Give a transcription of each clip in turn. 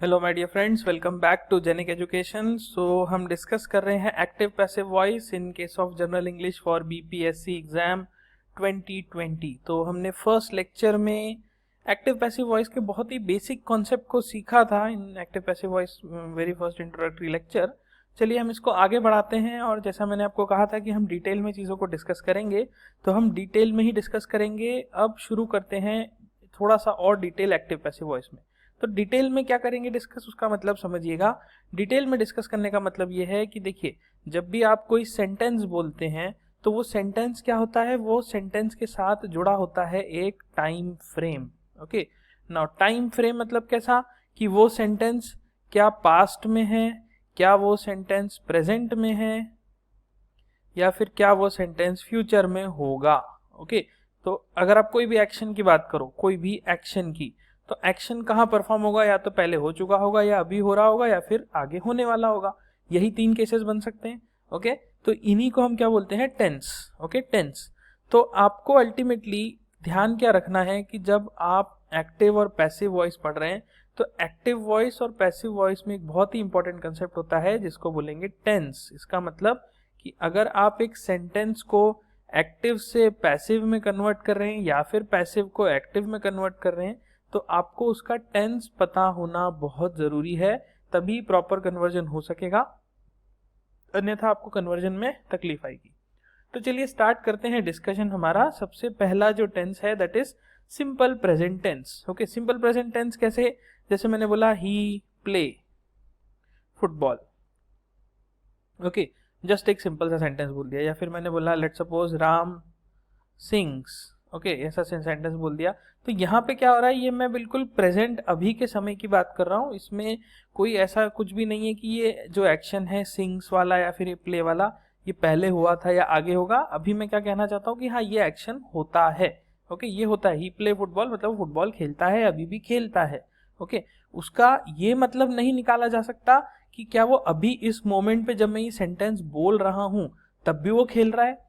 Hello my dear friends, welcome back to Genic education. So हम discuss कर रहे हैं active passive voice in case of general English for BPSC exam 2020। तो हमने first lecture में active passive voice के बहुत ही बेसिक कॉन्सेप्ट को सीखा था in active passive voice very first introductory lecture. चलिए हम इसको आगे बढ़ाते हैं और जैसा मैंने आपको कहा था कि हम डिटेल में चीज़ों को डिस्कस करेंगे, तो हम डिटेल में ही डिस्कस करेंगे। अब शुरू करते हैं थोड़ा सा और डिटेल एक्टिव पैसिव वॉइस में। तो डिटेल में क्या करेंगे डिस्कस, उसका मतलब समझिएगा। डिटेल में डिस्कस करने का मतलब ये है कि देखिए, जब भी आप कोई सेंटेंस बोलते हैं तो वो सेंटेंस क्या होता है, वो सेंटेंस के साथ जुड़ा होता है एक time frame. Okay, now time frame मतलब कैसा कि वो सेंटेंस क्या पास्ट में है, क्या वो सेंटेंस प्रेजेंट में है, या फिर क्या वो सेंटेंस फ्यूचर में होगा। ओके, तो अगर आप कोई भी एक्शन की बात करो, कोई भी एक्शन की, तो एक्शन कहाँ परफॉर्म होगा, या तो पहले हो चुका होगा, या अभी हो रहा होगा, या फिर आगे होने वाला होगा। यही तीन केसेस बन सकते हैं। ओके, तो इन्हीं को हम क्या बोलते हैं, टेंस। Okay, tense. तो आपको अल्टीमेटली ध्यान क्या रखना है कि जब आप एक्टिव और पैसिव वॉइस पढ़ रहे हैं तो एक्टिव वॉइस और पैसिव वॉइस में एक बहुत ही इंपॉर्टेंट कंसेप्ट होता है जिसको बोलेंगे टेंस। इसका मतलब कि अगर आप एक सेंटेंस को एक्टिव से पैसिव में कन्वर्ट कर रहे हैं या फिर पैसिव को एक्टिव में कन्वर्ट कर रहे हैं, तो आपको उसका टेंस पता होना बहुत जरूरी है, तभी प्रॉपर कन्वर्जन हो सकेगा, अन्यथा आपको कन्वर्जन में तकलीफ आएगी। तो चलिए स्टार्ट करते हैं डिस्कशन हमारा। सबसे पहला जो टेंस है that is simple present tense. Okay, simple present tense कैसे, जैसे मैंने बोला he play football. Okay, just एक सिंपल सा सेंटेंस बोल दिया, या फिर मैंने बोला let's suppose Ram sings. Okay, ऐसा सेंटेंस बोल दिया। तो यहाँ पे क्या हो रहा है, ये मैं बिल्कुल प्रेजेंट अभी के समय की बात कर रहा हूँ। इसमें कोई ऐसा कुछ भी नहीं है कि ये जो एक्शन है सिंग्स वाला या फिर ये प्ले वाला ये पहले हुआ था या आगे होगा। अभी मैं क्या कहना चाहता हूँ कि हाँ, ये एक्शन होता है। ओके, ये होता है, ही प्ले फुटबॉल मतलब फुटबॉल खेलता है, अभी भी खेलता है। ओके, उसका ये मतलब नहीं निकाला जा सकता कि क्या वो अभी इस मोमेंट पे जब मैं ये सेंटेंस बोल रहा हूँ तब भी वो खेल रहा है।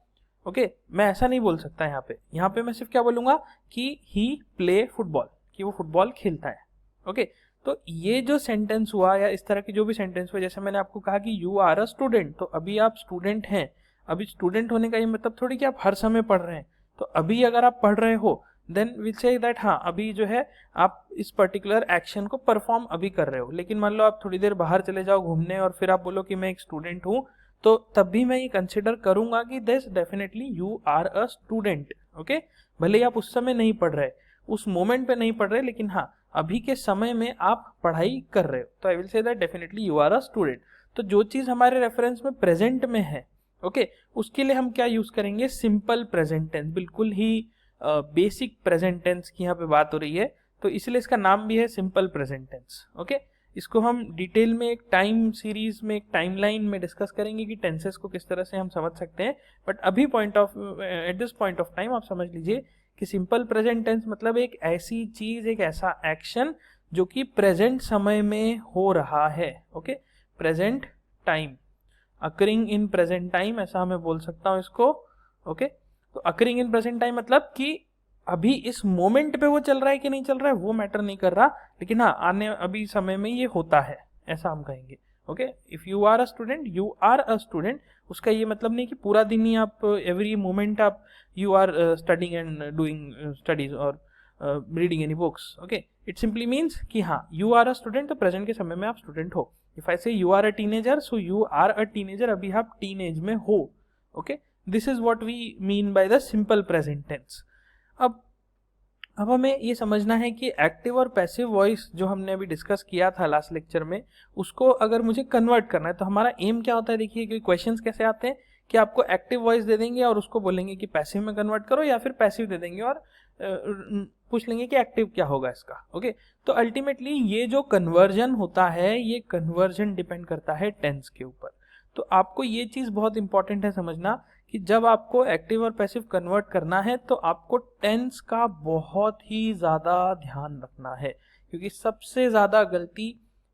ओके, मैं ऐसा नहीं बोल सकता। यहाँ पे मैं सिर्फ क्या बोलूंगा कि ही प्ले फुटबॉल, कि वो फुटबॉल खेलता है। ओके, तो ये जो सेंटेंस हुआ या इस तरह की जो भी सेंटेंस हुआ, जैसे मैंने आपको कहा कि यू आर अ स्टूडेंट, तो अभी आप स्टूडेंट हैं। अभी स्टूडेंट होने का ये मतलब थोड़ी कि आप हर समय पढ़ रहे हैं। तो अभी अगर आप पढ़ रहे हो देन विल से दैट हाँ, अभी जो है आप इस पर्टिकुलर एक्शन को परफॉर्म अभी कर रहे हो। लेकिन मान लो आप थोड़ी देर बाहर चले जाओ घूमने और फिर आप बोलो कि मैं एक स्टूडेंट हूँ, तो तब भी मैं ये कंसिडर करूंगा कि this definitely you are a student. Okay, भले ही आप उस समय नहीं पढ़ रहे, उस मोमेंट पे नहीं पढ़ रहे, लेकिन हाँ अभी के समय में आप पढ़ाई कर रहे हो, तो I will say that definitely you are a student. तो जो चीज हमारे रेफरेंस में प्रेजेंट में है, ओके, उसके लिए हम क्या यूज करेंगे, सिंपल प्रेजेंट टेंस। बिल्कुल ही बेसिक प्रेजेंट टेंस की यहाँ पे बात हो रही है, तो इसलिए इसका नाम भी है सिंपल प्रेजेंट टेंस। ओके, इसको हम डिटेल में एक टाइम सीरीज में, एक टाइमलाइन में डिस्कस करेंगे कि टेंसेस को किस तरह से हम समझ सकते हैं। बट अभी at this point of time आप समझ लीजिए कि सिंपल प्रेजेंट टेंस मतलब एक ऐसी चीज, एक ऐसा एक्शन जो कि प्रेजेंट समय में हो रहा है। Okay, present time, occurring in present time, ऐसा मैं बोल सकता हूँ इसको। ओके, तो अकरिंग इन प्रेजेंट टाइम मतलब कि अभी इस मोमेंट पे वो चल रहा है कि नहीं चल रहा है वो मैटर नहीं कर रहा, लेकिन हाँ आने अभी समय में ये होता है, ऐसा हम कहेंगे। Okay, if you are a student, you are a student, उसका ये मतलब नहीं कि पूरा दिन ही आप एवरी मोमेंट आप you are studying and doing studies और reading any books. Okay, it simply means कि हाँ यू आर अ स्टूडेंट, तो प्रेजेंट के समय में आप स्टूडेंट हो। If I say you are a teenager, so you are a teenager, अभी आप टीनेज में हो। Okay, this is what we mean by the simple present tense. अब हमें ये समझना है कि एक्टिव और पैसिव वॉइस जो हमने अभी डिस्कस किया था लास्ट लेक्चर में, उसको अगर मुझे कन्वर्ट करना है तो हमारा एम क्या होता है। देखिए कि क्वेश्चंस कैसे आते हैं कि आपको एक्टिव वॉइस दे देंगे और उसको बोलेंगे कि पैसिव में कन्वर्ट करो, या फिर पैसिव दे देंगे और पूछ लेंगे कि एक्टिव क्या होगा इसका। ओके, तो अल्टीमेटली ये जो कन्वर्जन होता है, ये कन्वर्जन डिपेंड करता है टेंस के ऊपर। तो आपको ये चीज बहुत इंपॉर्टेंट है समझना कि जब आपको एक्टिव और पैसिव कन्वर्ट करना है तो आपको टेंस का बहुत ही ज्यादा ध्यान रखना है, क्योंकि सबसे ज्यादा गलती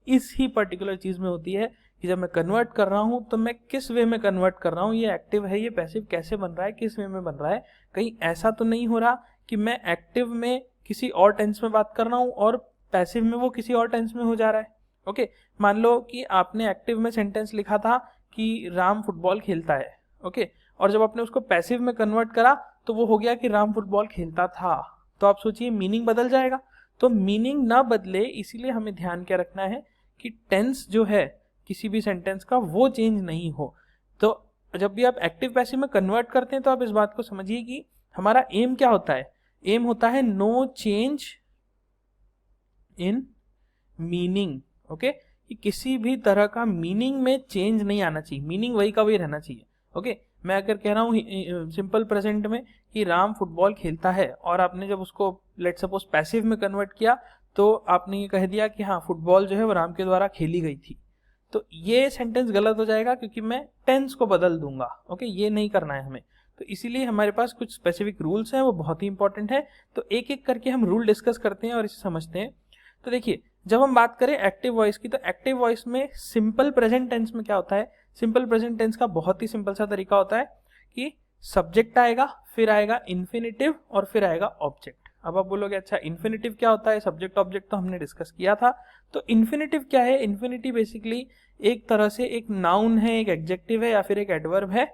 इस ही पर्टिकुलर चीज में होती है कि जब मैं कन्वर्ट कर रहा हूं तो मैं किस वे में कन्वर्ट कर रहा हूं, ये एक्टिव है ये पैसिव कैसे बन रहा है, किस वे में बन रहा है। कहीं ऐसा तो नहीं हो रहा कि मैं एक्टिव में किसी और टेंस में बात कर रहा हूं और पैसिव में वो किसी और टेंस में हो जा रहा है। ओके, मान लो कि आपने एक्टिव में सेंटेंस लिखा था कि राम फुटबॉल खेलता है, ओके, और जब आपने उसको पैसिव में कन्वर्ट करा तो वो हो गया कि राम फुटबॉल खेलता था। तो आप सोचिए मीनिंग बदल जाएगा। तो मीनिंग ना बदले इसीलिए हमें ध्यान क्या रखना है कि टेंस जो है किसी भी सेंटेंस का वो चेंज नहीं हो। तो जब भी आप एक्टिव पैसिव में कन्वर्ट करते हैं तो आप इस बात को समझिए कि हमारा एम क्या होता है। एम होता है no change in meaning, okay, कि किसी भी तरह का मीनिंग में चेंज नहीं आना चाहिए, मीनिंग वही का वही रहना चाहिए। ओके, मैं अगर कह रहा हूँ सिंपल प्रेजेंट में कि राम फुटबॉल खेलता है और आपने जब उसको लेट सपोज पैसिव में कन्वर्ट किया तो आपने ये कह दिया कि हाँ फुटबॉल जो है वो राम के द्वारा खेली गई थी, तो ये सेंटेंस गलत हो जाएगा क्योंकि मैं टेंस को बदल दूंगा। ओके, ये नहीं करना है हमें। तो इसीलिए हमारे पास कुछ स्पेसिफिक रूल्स हैं, वो बहुत ही इंपॉर्टेंट है। तो एक एक करके हम रूल डिस्कस करते हैं और इसे समझते हैं। तो देखिए, जब हम बात करें एक्टिव वॉइस की, तो एक्टिव वॉइस में सिंपल प्रेजेंट टेंस में क्या होता है, सिंपल प्रेजेंट टेंस का बहुत ही सिंपल सा तरीका होता है कि सब्जेक्ट आएगा, फिर आएगा इन्फिनिटिव और फिर आएगा ऑब्जेक्ट। अब आप बोलोगे अच्छा इन्फिनिटिव क्या होता है, सब्जेक्ट ऑब्जेक्ट तो हमने डिस्कस किया था। तो इन्फिनिटिव क्या है, इन्फिनिटिव बेसिकली एक तरह से एक नाउन है, एक एडजेक्टिव है या फिर एक एडवर्ब है।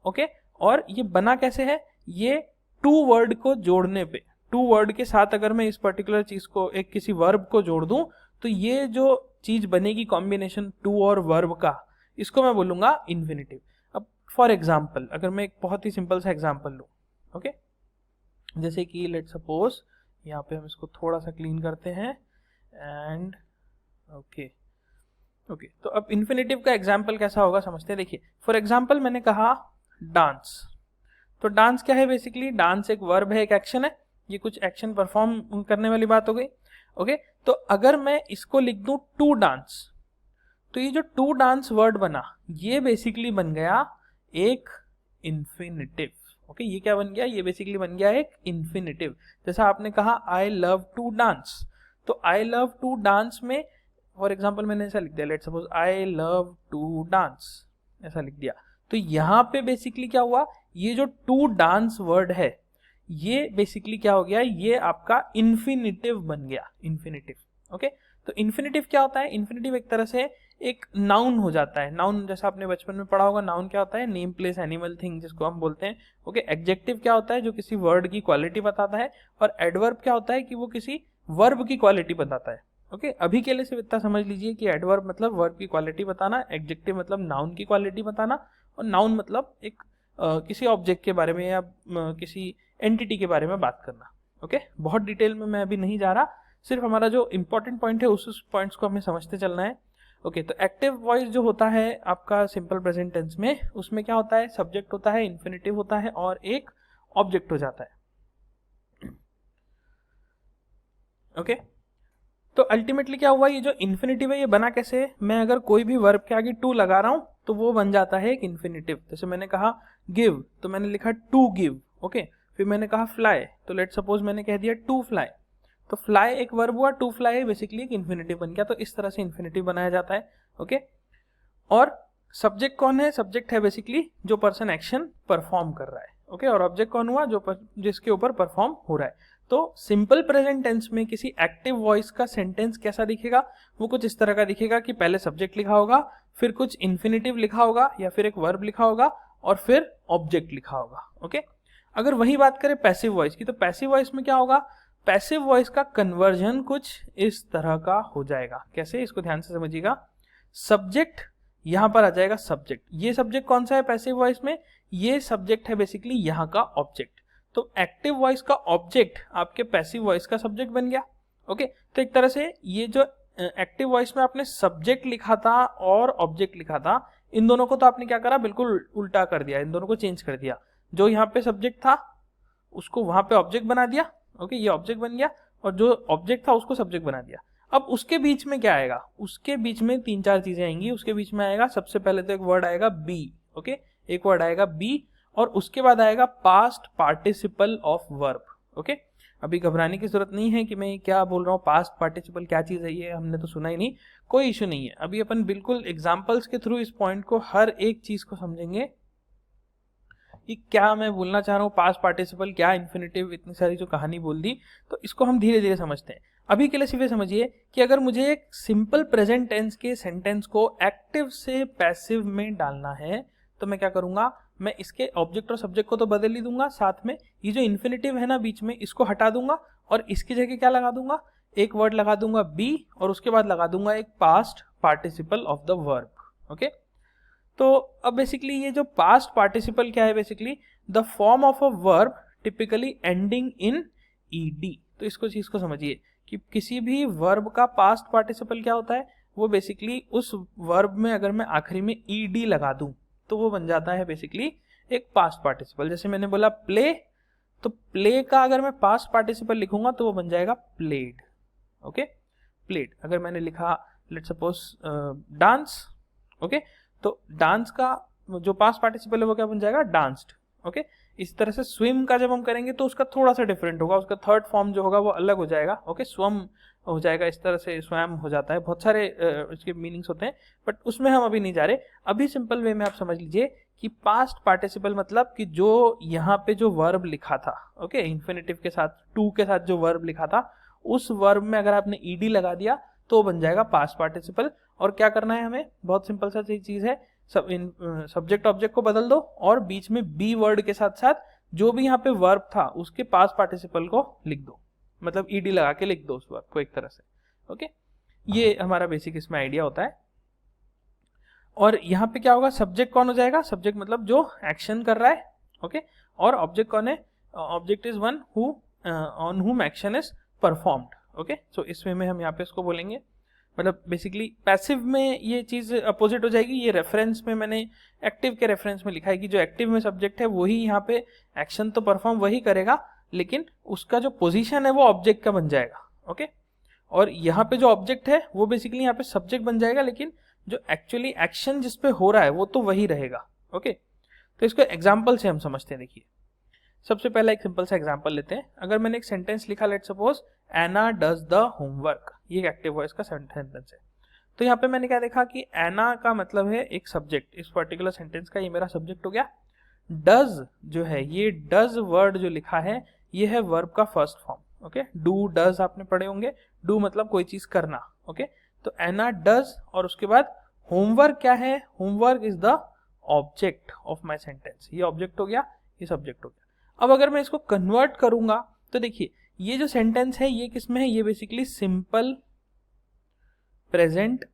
ओके, और ये बना कैसे है, ये टू वर्ड को जोड़ने पे, टू वर्ड के साथ अगर मैं इस पर्टिकुलर चीज को एक किसी वर्ब को जोड़ दूं तो ये जो चीज बनेगी कॉम्बिनेशन टू और वर्ब का, इसको मैं बोलूंगा इन्फिनिटिव। अब फॉर एग्जाम्पल अगर मैं एक बहुत ही सिंपल सा एग्जाम्पल लूं, ओके, जैसे कि लेट सपोज यहाँ पे हम इसको थोड़ा सा क्लीन करते हैं एंड ओके, तो अब इन्फिनिटिव का एग्जाम्पल कैसा होगा समझते हैं। देखिए फॉर एग्जाम्पल मैंने कहा डांस, तो डांस क्या है, बेसिकली डांस एक वर्ब है, एक एक्शन है, ये कुछ एक्शन परफॉर्म करने वाली बात हो गई। ओके, तो अगर मैं इसको लिख दूं टू डांस, तो ये जो टू डांस वर्ड बना ये बेसिकली बन गया एक इन्फिनिटिव। ओके, ये क्या बन गया, ये बेसिकली बन गया एक इन्फिनिटिव। जैसा आपने कहा आई लव टू डांस, तो आई लव टू डांस में फॉर एग्जाम्पल मैंने ऐसा लिख दिया, let suppose I love to dance, ऐसा लिख दिया। तो यहाँ पे बेसिकली क्या हुआ, ये जो टू डांस वर्ड है ये बेसिकली क्या हो गया, ये आपका इन्फिनिटिव बन गया, इन्फिनिटिव। ओके, तो इन्फिनिटिव क्या होता है, इन्फिनिटिव एक तरह से एक नाउन हो जाता है। नाउन जैसा आपने बचपन में पढ़ा होगा, नाउन क्या होता है, नेम प्लेस एनिमल थिंग जिसको हम बोलते हैं। ओके, एडजेक्टिव क्या होता है, जो किसी वर्ड की क्वालिटी बताता है, और एडवर्ब क्या होता है कि वो किसी वर्ब की क्वालिटी बताता है। ओके, अभी के लिए सिर्फ इतना समझ लीजिए कि एडवर्ब मतलब वर्ब की क्वालिटी बताना, एडजेक्टिव मतलब नाउन की क्वालिटी बताना, और नाउन मतलब एक किसी ऑब्जेक्ट के बारे में या किसी एंटिटी के बारे में बात करना। ओके, बहुत डिटेल में मैं अभी नहीं जा रहा, सिर्फ हमारा जो इंपॉर्टेंट पॉइंट है उस पॉइंट्स को हमें समझते चलना है। ओके, तो एक्टिव वॉइस जो होता है आपका सिंपल प्रेजेंट टेंस में, उसमें क्या होता है, सब्जेक्ट होता है, इन्फिनिटिव होता है और एक ऑब्जेक्ट हो जाता है। ओके, तो अल्टीमेटली क्या हुआ, ये जो इन्फिनिटिव है ये बना कैसे, मैं अगर कोई भी वर्ब के आगे टू लगा रहा हूं तो वो बन जाता है एक इन्फिनिटिव। जैसे मैंने कहा गिव, तो मैंने लिखा टू गिव। ओके, फिर मैंने कहा फ्लाई, तो लेट सपोज मैंने कह दिया टू फ्लाई, तो फ्लाई एक वर्ब हुआ, टू फ्लाई बेसिकली एक इन्फिनिटिव बन गया। तो इस तरह से इन्फिनिटिव बनाया जाता है। ओके, और सब्जेक्ट कौन है, सब्जेक्ट है बेसिकली जो पर्सन एक्शन परफॉर्म कर रहा है। ओके, और ऑब्जेक्ट कौन हुआ, जो जिसके ऊपर परफॉर्म हो रहा है। तो सिंपल प्रेजेंट टेंस में किसी एक्टिव वॉइस का सेंटेंस कैसा दिखेगा, वो कुछ इस तरह का दिखेगा कि पहले सब्जेक्ट लिखा होगा, फिर कुछ इन्फिनिटिव लिखा होगा या फिर एक वर्ब लिखा होगा और फिर ऑब्जेक्ट लिखा होगा। ओके, अगर वही बात करें पैसिव वॉइस की, तो पैसिव वॉइस में क्या होगा, पैसिव वॉइस का कन्वर्जन कुछ इस तरह का हो जाएगा। कैसे, इसको ध्यान से समझिएगा। सब्जेक्ट यहां पर आ जाएगा, सब्जेक्ट, ये सब्जेक्ट कौन सा है पैसिव वॉइस में, ये सब्जेक्ट है बेसिकली यहाँ का ऑब्जेक्ट। तो एक्टिव वॉइस का ऑब्जेक्ट आपके पैसिव वॉइस का सब्जेक्ट बन गया। ओके, तो एक तरह से ये जो एक्टिव वॉइस में आपने सब्जेक्ट लिखा था और ऑब्जेक्ट लिखा था, इन दोनों को तो आपने क्या करा, बिल्कुल उल्टा कर दिया, इन दोनों को चेंज कर दिया। जो यहाँ पे सब्जेक्ट था उसको वहां पे ऑब्जेक्ट बना दिया। ओके, ये ऑब्जेक्ट बन गया, और जो ऑब्जेक्ट था उसको सब्जेक्ट बना दिया। अब उसके बीच में क्या आएगा, उसके बीच में तीन चार चीजें आएंगी। उसके बीच में आएगा सबसे पहले तो एक वर्ड आएगा बी। ओके, एक वर्ड आएगा बी, और उसके बाद आएगा past participle of verb. Okay, अभी घबराने की जरूरत नहीं है कि मैं क्या बोल रहा हूँ, पास्ट पार्टिसिपल क्या चीज है ये हमने तो सुना ही नहीं, कोई इश्यू नहीं है। अभी अपन बिल्कुल एग्जांपल्स के थ्रू इस पॉइंट को, हर एक चीज को समझेंगे। कि क्या मैं बोलना चाह रहा हूँ, पास्ट पार्टिसिपल क्या, इन्फिनेटिव, इतनी सारी जो कहानी बोल दी। तो इसको हम धीरे धीरे समझते हैं। अभी के लिए सिर्फ समझिए कि अगर मुझे एक सिंपल प्रेजेंट टेंस के सेंटेंस को एक्टिव से पैसिव में डालना है तो मैं क्या करूंगा, मैं इसके ऑब्जेक्ट और सब्जेक्ट को तो बदल ही दूंगा, साथ में ये जो इन्फिनेटिव है ना बीच में, इसको हटा दूंगा और इसकी जगह क्या लगा दूंगा, एक वर्ड लगा दूंगा बी और उसके बाद लगा दूंगा एक past participle of the verb. Okay, तो अब बेसिकली ये जो पास्ट पार्टिसिपल क्या है, basically the form of a verb typically ending in ED. तो इसको चीज को समझिए कि किसी भी वर्ब का पास्ट पार्टिसिपल क्या होता है, वो बेसिकली उस वर्ब में अगर मैं आखिरी में ईडी लगा दूं तो वो बन जाता है बेसिकली एक पास्ट पार्टिसिपल। जैसे मैंने बोला प्ले, तो प्ले का अगर मैं पास्ट पार्टिसिपल लिखूंगा तो वो बन जाएगा प्लेड। Okay, played. अगर मैंने लिखा लेट्स सपोज डांस, ओके, तो डांस का जो पास्ट पार्टिसिपल है वो क्या बन जाएगा, डांस्ड। ओके, इस तरह से स्विम का जब हम करेंगे तो उसका थोड़ा सा डिफरेंट होगा, उसका थर्ड फॉर्म जो होगा वो अलग हो जाएगा। ओके, स्वम हो जाएगा, इस तरह से स्वयं हो जाता है, बहुत सारे इसके मीनिंग्स होते हैं, बट उसमें हम अभी नहीं जा रहे। अभी सिंपल वे में आप समझ लीजिए कि पास्ट पार्टिसिपल मतलब कि जो यहाँ पे जो वर्ब लिखा था, ओके, इन्फिनेटिव के साथ, टू के साथ जो वर्ब लिखा था, उस वर्ब में अगर आपने ईडी लगा दिया तो बन जाएगा पास्ट पार्टिसिपल। और क्या करना है हमें, बहुत सिंपल सा चीज है, सब्जेक्ट ऑब्जेक्ट को बदल दो और बीच में बी वर्ड के साथ साथ जो भी यहाँ पे वर्ब था उसके पास्ट पार्टिसिपल को लिख दो, मतलब ईडी लगा के लिख दो उस वर्ब को एक तरह से। ओके, ये हमारा बेसिक इसमें आइडिया होता है। और यहाँ पे क्या होगा, सब्जेक्ट कौन हो जाएगा, सब्जेक्ट मतलब जो एक्शन कर रहा है। ओके, और ऑब्जेक्ट कौन है, object is one who on हुम एक्शन इज परफॉर्म्ड। ओके, सो इस वे में हम यहाँ पे इसको बोलेंगे, मतलब बेसिकली पैसिव में ये चीज अपोजिट हो जाएगी। ये रेफरेंस में मैंने एक्टिव के रेफरेंस में लिखा है कि जो एक्टिव में सब्जेक्ट है वही यहाँ पे एक्शन तो परफॉर्म वही करेगा, लेकिन उसका जो पोजीशन है वो ऑब्जेक्ट का बन जाएगा। ओके, और यहाँ पे जो ऑब्जेक्ट है वो बेसिकली यहाँ पे सब्जेक्ट बन जाएगा, लेकिन जो एक्चुअली एक्शन जिसपे हो रहा है वो तो वही रहेगा। ओके, तो इसको एग्जाम्पल से हम समझते हैं। देखिए, सबसे पहला एक सिंपल सा एग्जांपल लेते हैं। अगर मैंने एक सेंटेंस लिखा, let's suppose Anna does the homework, ये एक्टिव वॉइस का सेंटेंस है। तो यहाँ पे मैंने क्या देखा कि एना का मतलब है एक सब्जेक्ट, इस पर्टिकुलर सेंटेंस का ये मेरा सब्जेक्ट हो गया। डज जो है, ये डज वर्ड जो लिखा है ये है वर्ब का first form. Okay, do does आपने पढ़े होंगे, डू मतलब कोई चीज करना। ओके, तो एना डज और उसके बाद होमवर्क क्या है, homework is the object of my sentence. ये ऑब्जेक्ट हो गया, ये सब्जेक्ट हो गया। अब अगर मैं इसको कन्वर्ट करूंगा तो देखिए ये जो सेंटेंस है ये किस में है, ये बेसिकली सिंपल प्रेजेंट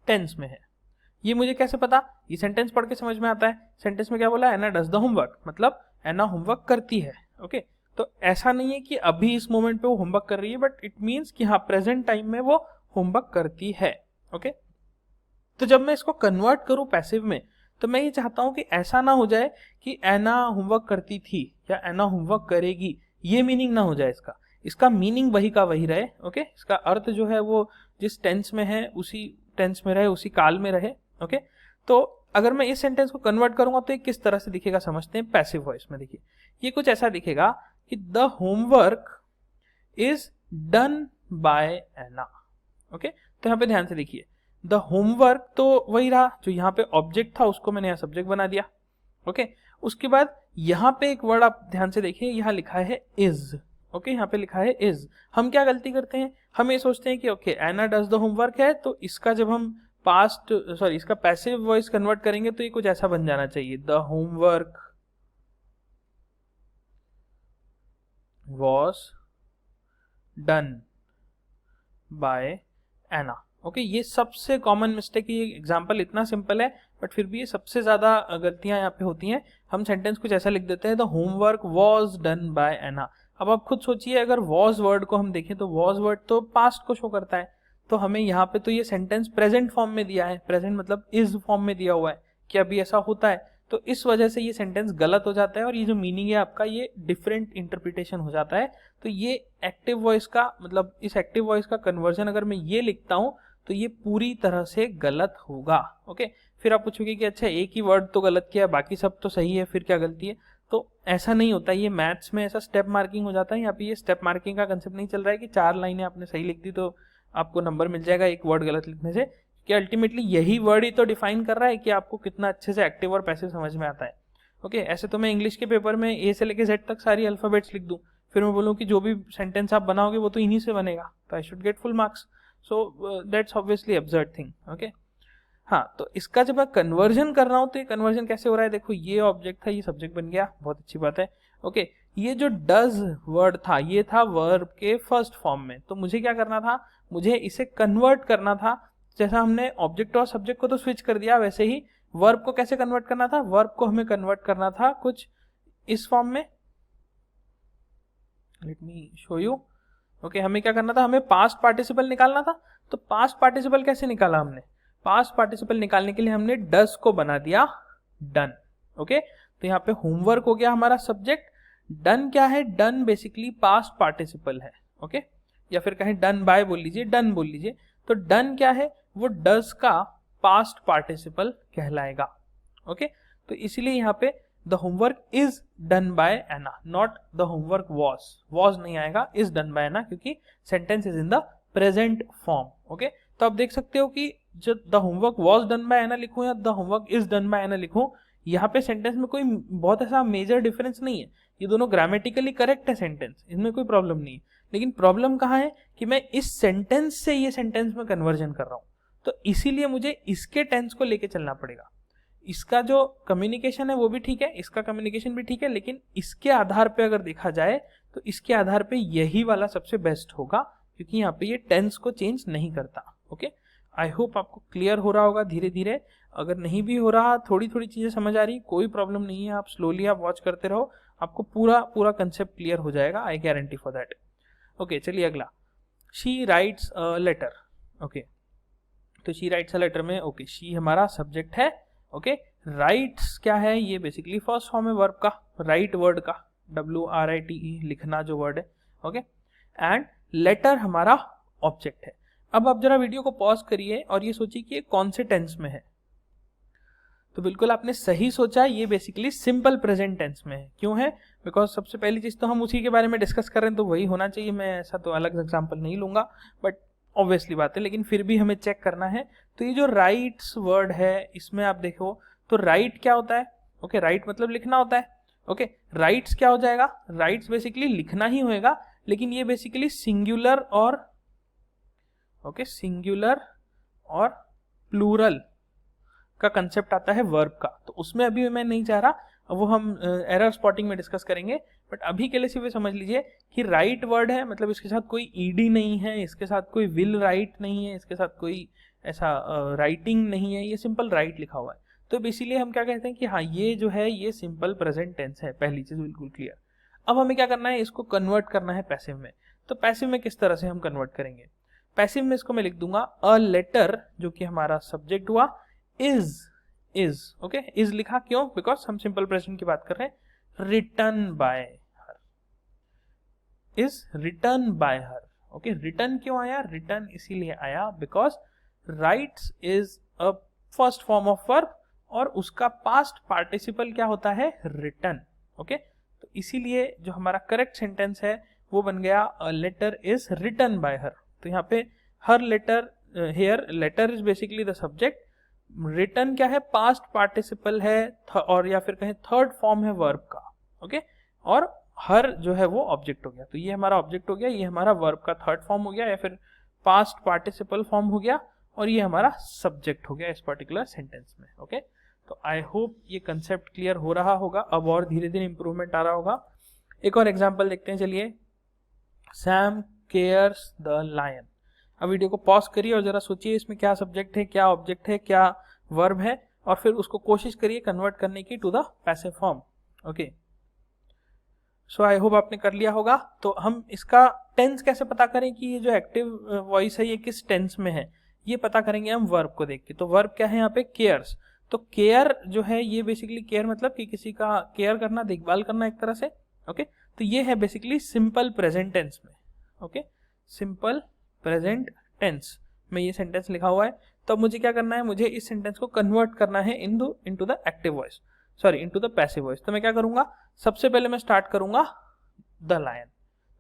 टेंस में है। ये मुझे कैसे पता, ये सेंटेंस पढ़ के समझ में आता है। सेंटेंस में क्या बोला, एना डज द होमवर्क, मतलब एना होमवर्क करती है। ओके, तो ऐसा नहीं है कि अभी इस मोमेंट पे वो होमवर्क कर रही है, बट इट मीन्स कि हाँ प्रेजेंट टाइम में वो होमवर्क करती है। ओके, तो जब मैं इसको कन्वर्ट करूं पैसिव में तो मैं ये चाहता हूं कि ऐसा ना हो जाए कि एना होमवर्क करती थी या एना होमवर्क करेगी, ये मीनिंग ना हो जाए इसका। इसका मीनिंग वही का वही रहे। ओके, इसका अर्थ जो है वो जिस टेंस में है उसी टेंस में रहे, उसी काल में रहे। ओके, तो अगर मैं इस सेंटेंस को कन्वर्ट करूंगा तो ये किस तरह से दिखेगा समझते हैं पैसिव वॉइस में। देखिए, ये कुछ ऐसा दिखेगा कि the homework is done by Anna. Okay, तो यहाँ पे ध्यान से देखिए, द होमवर्क तो वही रहा, जो यहाँ पे ऑब्जेक्ट था उसको मैंने यहाँ सब्जेक्ट बना दिया। ओके, उसके बाद यहाँ पे एक वर्ड आप ध्यान से देखिए, यहाँ लिखा है इज। ओके, यहाँ पे लिखा है इज। हम क्या गलती करते हैं, हम ये सोचते हैं कि okay Anna does the homework है, तो इसका जब हम इसका पैसिव वॉइस कन्वर्ट करेंगे तो ये कुछ ऐसा बन जाना चाहिए, the homework was done by Anna. Okay, ये सबसे कॉमन मिस्टेक है। ये एग्जांपल इतना सिंपल है बट फिर भी ये सबसे ज्यादा गलतियां यहाँ पे होती हैं। हम सेंटेंस कुछ ऐसा लिख देते हैं, the homework was done by Anna. अब आप खुद सोचिए, अगर वॉज वर्ड को हम देखें तो वॉज वर्ड तो पास्ट को शो करता है, तो हमें यहाँ पे तो ये सेंटेंस प्रेजेंट फॉर्म में दिया है, प्रेजेंट मतलब इज फॉर्म में दिया हुआ है कि अभी ऐसा होता है, तो इस वजह से ये सेंटेंस गलत हो जाता है और ये जो मीनिंग है आपका ये डिफरेंट इंटरप्रिटेशन हो जाता है। तो ये एक्टिव वॉइस का मतलब इस एक्टिव वॉइस का कन्वर्जन अगर मैं ये लिखता हूँ तो ये पूरी तरह से गलत होगा। ओके, फिर आप पूछोगे कि अच्छा एक ही वर्ड तो गलत किया, बाकी सब तो सही है, फिर क्या गलती है? तो ऐसा नहीं होता, ये मैथ्स में ऐसा स्टेप मार्किंग हो जाता है। यहाँ पे ये स्टेप मार्किंग का कंसेप्ट नहीं चल रहा है कि 4 लाइनें आपने सही लिख दी तो आपको नंबर मिल जाएगा एक वर्ड गलत लिखने से, कि अल्टीमेटली यही वर्ड ही तो डिफाइन कर रहा है कि आपको कितना अच्छे से एक्टिव और पैसिव समझ में आता है। ओके, ऐसे तो मैं इंग्लिश के पेपर में ए से लेके जेड तक सारी अल्फाबेट्स लिख दूं, फिर मैं बोलूँ कि जो भी सेंटेंस आप बनाओगे वो तो इन्हीं से बनेगा, तो I should get full marks. So that's obviously absurd thing. Okay, हाँ, तो इसका जब मैं कन्वर्जन कर रहा हूँ तो ये कन्वर्जन कैसे हो रहा है, देखो ये ऑब्जेक्ट था, ये सब्जेक्ट बन गया, बहुत अच्छी बात है। ओके, ये जो डज वर्ड था ये था वर्ब के फर्स्ट फॉर्म में, तो मुझे क्या करना था, मुझे इसे कन्वर्ट करना था। जैसा हमने ऑब्जेक्ट और सब्जेक्ट को तो स्विच कर दिया, वैसे ही वर्ब को कैसे कन्वर्ट करना था, वर्ब को हमें कन्वर्ट करना था कुछ इस फॉर्म में। Let me show you. Okay, हमें क्या करना था, हमें पास्ट पार्टिसिपल निकालना था। तो पास्ट पार्टिसिपल कैसे निकाला हमने, पास्ट पार्टिसिपल निकालने के लिए हमने डस को बना दिया डन। ओके, तो यहाँ पे होमवर्क हो गया हमारा सब्जेक्ट। डन क्या है, डन बेसिकली पास्ट पार्टिसिपल है। ओके, या फिर कहें डन बाय बोल लीजिए, डन बोल लीजिए। तो डन क्या है, वो डस का पास्ट पार्टिसिपल कहलाएगा। ओके, तो इसीलिए यहाँ पे the homework is done by Anna, not the homework was नहीं आएगा, इज डन बाय एना, क्योंकि sentence is in the present form. Okay, तो आप देख सकते हो कि जब the homework was done by Anna लिखूं या the homework is done by Anna लिखूं, यहाँ पे सेंटेंस में कोई बहुत ऐसा मेजर डिफरेंस नहीं है, ये दोनों ग्रामेटिकली करेक्ट है सेंटेंस, इसमें कोई प्रॉब्लम नहीं है। लेकिन प्रॉब्लम कहाँ है कि मैं इस सेंटेंस से ये सेंटेंस में कन्वर्जन कर रहा हूँ, तो इसीलिए मुझे इसके टेंस को लेके चलना पड़ेगा। इसका जो कम्युनिकेशन है वो भी ठीक है, इसका कम्युनिकेशन भी ठीक है, लेकिन इसके आधार पे अगर देखा जाए तो इसके आधार पे यही वाला सबसे बेस्ट होगा, क्योंकि यहाँ पे ये टेंस को चेंज नहीं करता। ओके, आई होप आपको क्लियर हो रहा होगा धीरे धीरे। अगर नहीं भी हो रहा, थोड़ी थोड़ी चीजें समझ आ रही, कोई प्रॉब्लम नहीं है, आप स्लोली आप वॉच करते रहो, आपको पूरा कंसेप्ट क्लियर हो जाएगा, I guarantee for that. Okay, चलिए अगला, she writes a letter. Okay, तो शी राइट्स अ लेटर में ओके, शी हमारा सब्जेक्ट है। ओके, राइट्स क्या है, ये बेसिकली फर्स्ट फॉर्म है वर्ब का, राइट वर्ड का, WRITE लिखना जो वर्ड है। ओके, एंड लेटर हमारा ऑब्जेक्ट है। अब आप जरा वीडियो को पॉज करिए और ये सोचिए कि ये कौन से टेंस में है। तो बिल्कुल आपने सही सोचा, ये बेसिकली सिंपल प्रेजेंट टेंस में है। क्यों है, बिकॉज सबसे पहली चीज तो हम उसी के बारे में डिस्कस कर रहे हैं, तो वही होना चाहिए, मैं ऐसा तो अलग एग्जांपल नहीं लूंगा, बट ऑब्वियसली बात है, लेकिन फिर भी हमें चेक करना है। तो ये जो राइट्स वर्ड है, इसमें आप देखो तो राइट क्या होता है, ओके, राइट मतलब लिखना होता है। ओके, राइट्स क्या हो जाएगा, राइट्स बेसिकली लिखना ही होएगा, लेकिन ये बेसिकली सिंगुलर और सिंगुलर और प्लूरल का कंसेप्ट आता है वर्ब का, तो उसमें अभी मैं नहीं जा रहा, वो हम एरर स्पॉटिंग में डिस्कस करेंगे। बट अभी के लिए सिर्फ समझ लीजिए कि राइट वर्ड है, मतलब इसके साथ कोई ईडी नहीं है, इसके साथ कोई विल राइट नहीं है, इसके साथ कोई ऐसा राइटिंग नहीं है, ये सिंपल राइट लिखा हुआ है। तो इसीलिए हम क्या कहते हैं कि हाँ, ये जो है ये सिंपल प्रेजेंट टेंस है, पहली चीज बिल्कुल क्लियर। अब हमें क्या करना है, इसको कन्वर्ट करना है पैसिव में। तो पैसिव में किस तरह से हम कन्वर्ट करेंगे, पैसिव में इसको मैं लिख दूंगा अ लेटर, जो कि हमारा सब्जेक्ट हुआ, इज ओके, इज लिखा क्यों, बिकॉज हम सिंपल प्रेजेंट की बात कर रहे हैं, return by her, is written by her. Okay, return क्यों आया, रिटर्न इसीलिए आया because rights is a first form of verb और उसका पास्ट पार्टिसिपल क्या होता है, रिटर्न। ओके, तो इसीलिए जो हमारा करेक्ट सेंटेंस है वो बन गया a letter is written by her. तो यहाँ पे her letter, here letter is basically the subject, written क्या है, पास्ट पार्टिसिपल है, और या फिर कहें थर्ड फॉर्म है वर्ब का। ओके, और हर जो है वो ऑब्जेक्ट हो गया, तो ये हमारा ऑब्जेक्ट हो गया, ये हमारा वर्ब का थर्ड फॉर्म हो गया या फिर पास्ट पार्टिसिपल फॉर्म हो गया, और ये हमारा सब्जेक्ट हो गया इस पर्टिकुलर सेंटेंस में। ओके, तो आई होप ये कंसेप्ट क्लियर हो रहा होगा, अब और धीरे धीरे इंप्रूवमेंट आ रहा होगा। एक और एग्जाम्पल देखते हैं, चलिए, सैम केयर्स द लायन। अब वीडियो को पॉज करिए और जरा सोचिए इसमें क्या सब्जेक्ट है, क्या ऑब्जेक्ट है, क्या वर्ब है, और फिर उसको कोशिश करिए कन्वर्ट करने की to the passive form. Okay, so I hope आपने कर लिया होगा। तो हम इसका टेंस कैसे पता करें कि ये जो एक्टिव वॉइस है ये किस टेंस में है, ये पता करेंगे हम वर्ब को देख के। तो वर्ब क्या है यहाँ पे, केयर्स। तो केयर जो है ये बेसिकली, केयर मतलब कि किसी का केयर करना, देखभाल करना एक तरह से। ओके, तो ये है बेसिकली सिंपल प्रेजेंट टेंस में। ओके, सिंपल प्रेजेंट टेंस में ये सेंटेंस लिखा हुआ है। तो अब मुझे क्या करना है, मुझे इस सेंटेंस को कन्वर्ट करना है into the active voice, sorry into the passive voice. तो मैं क्या करूंगा, सबसे पहले मैं स्टार्ट करूंगा द लायन।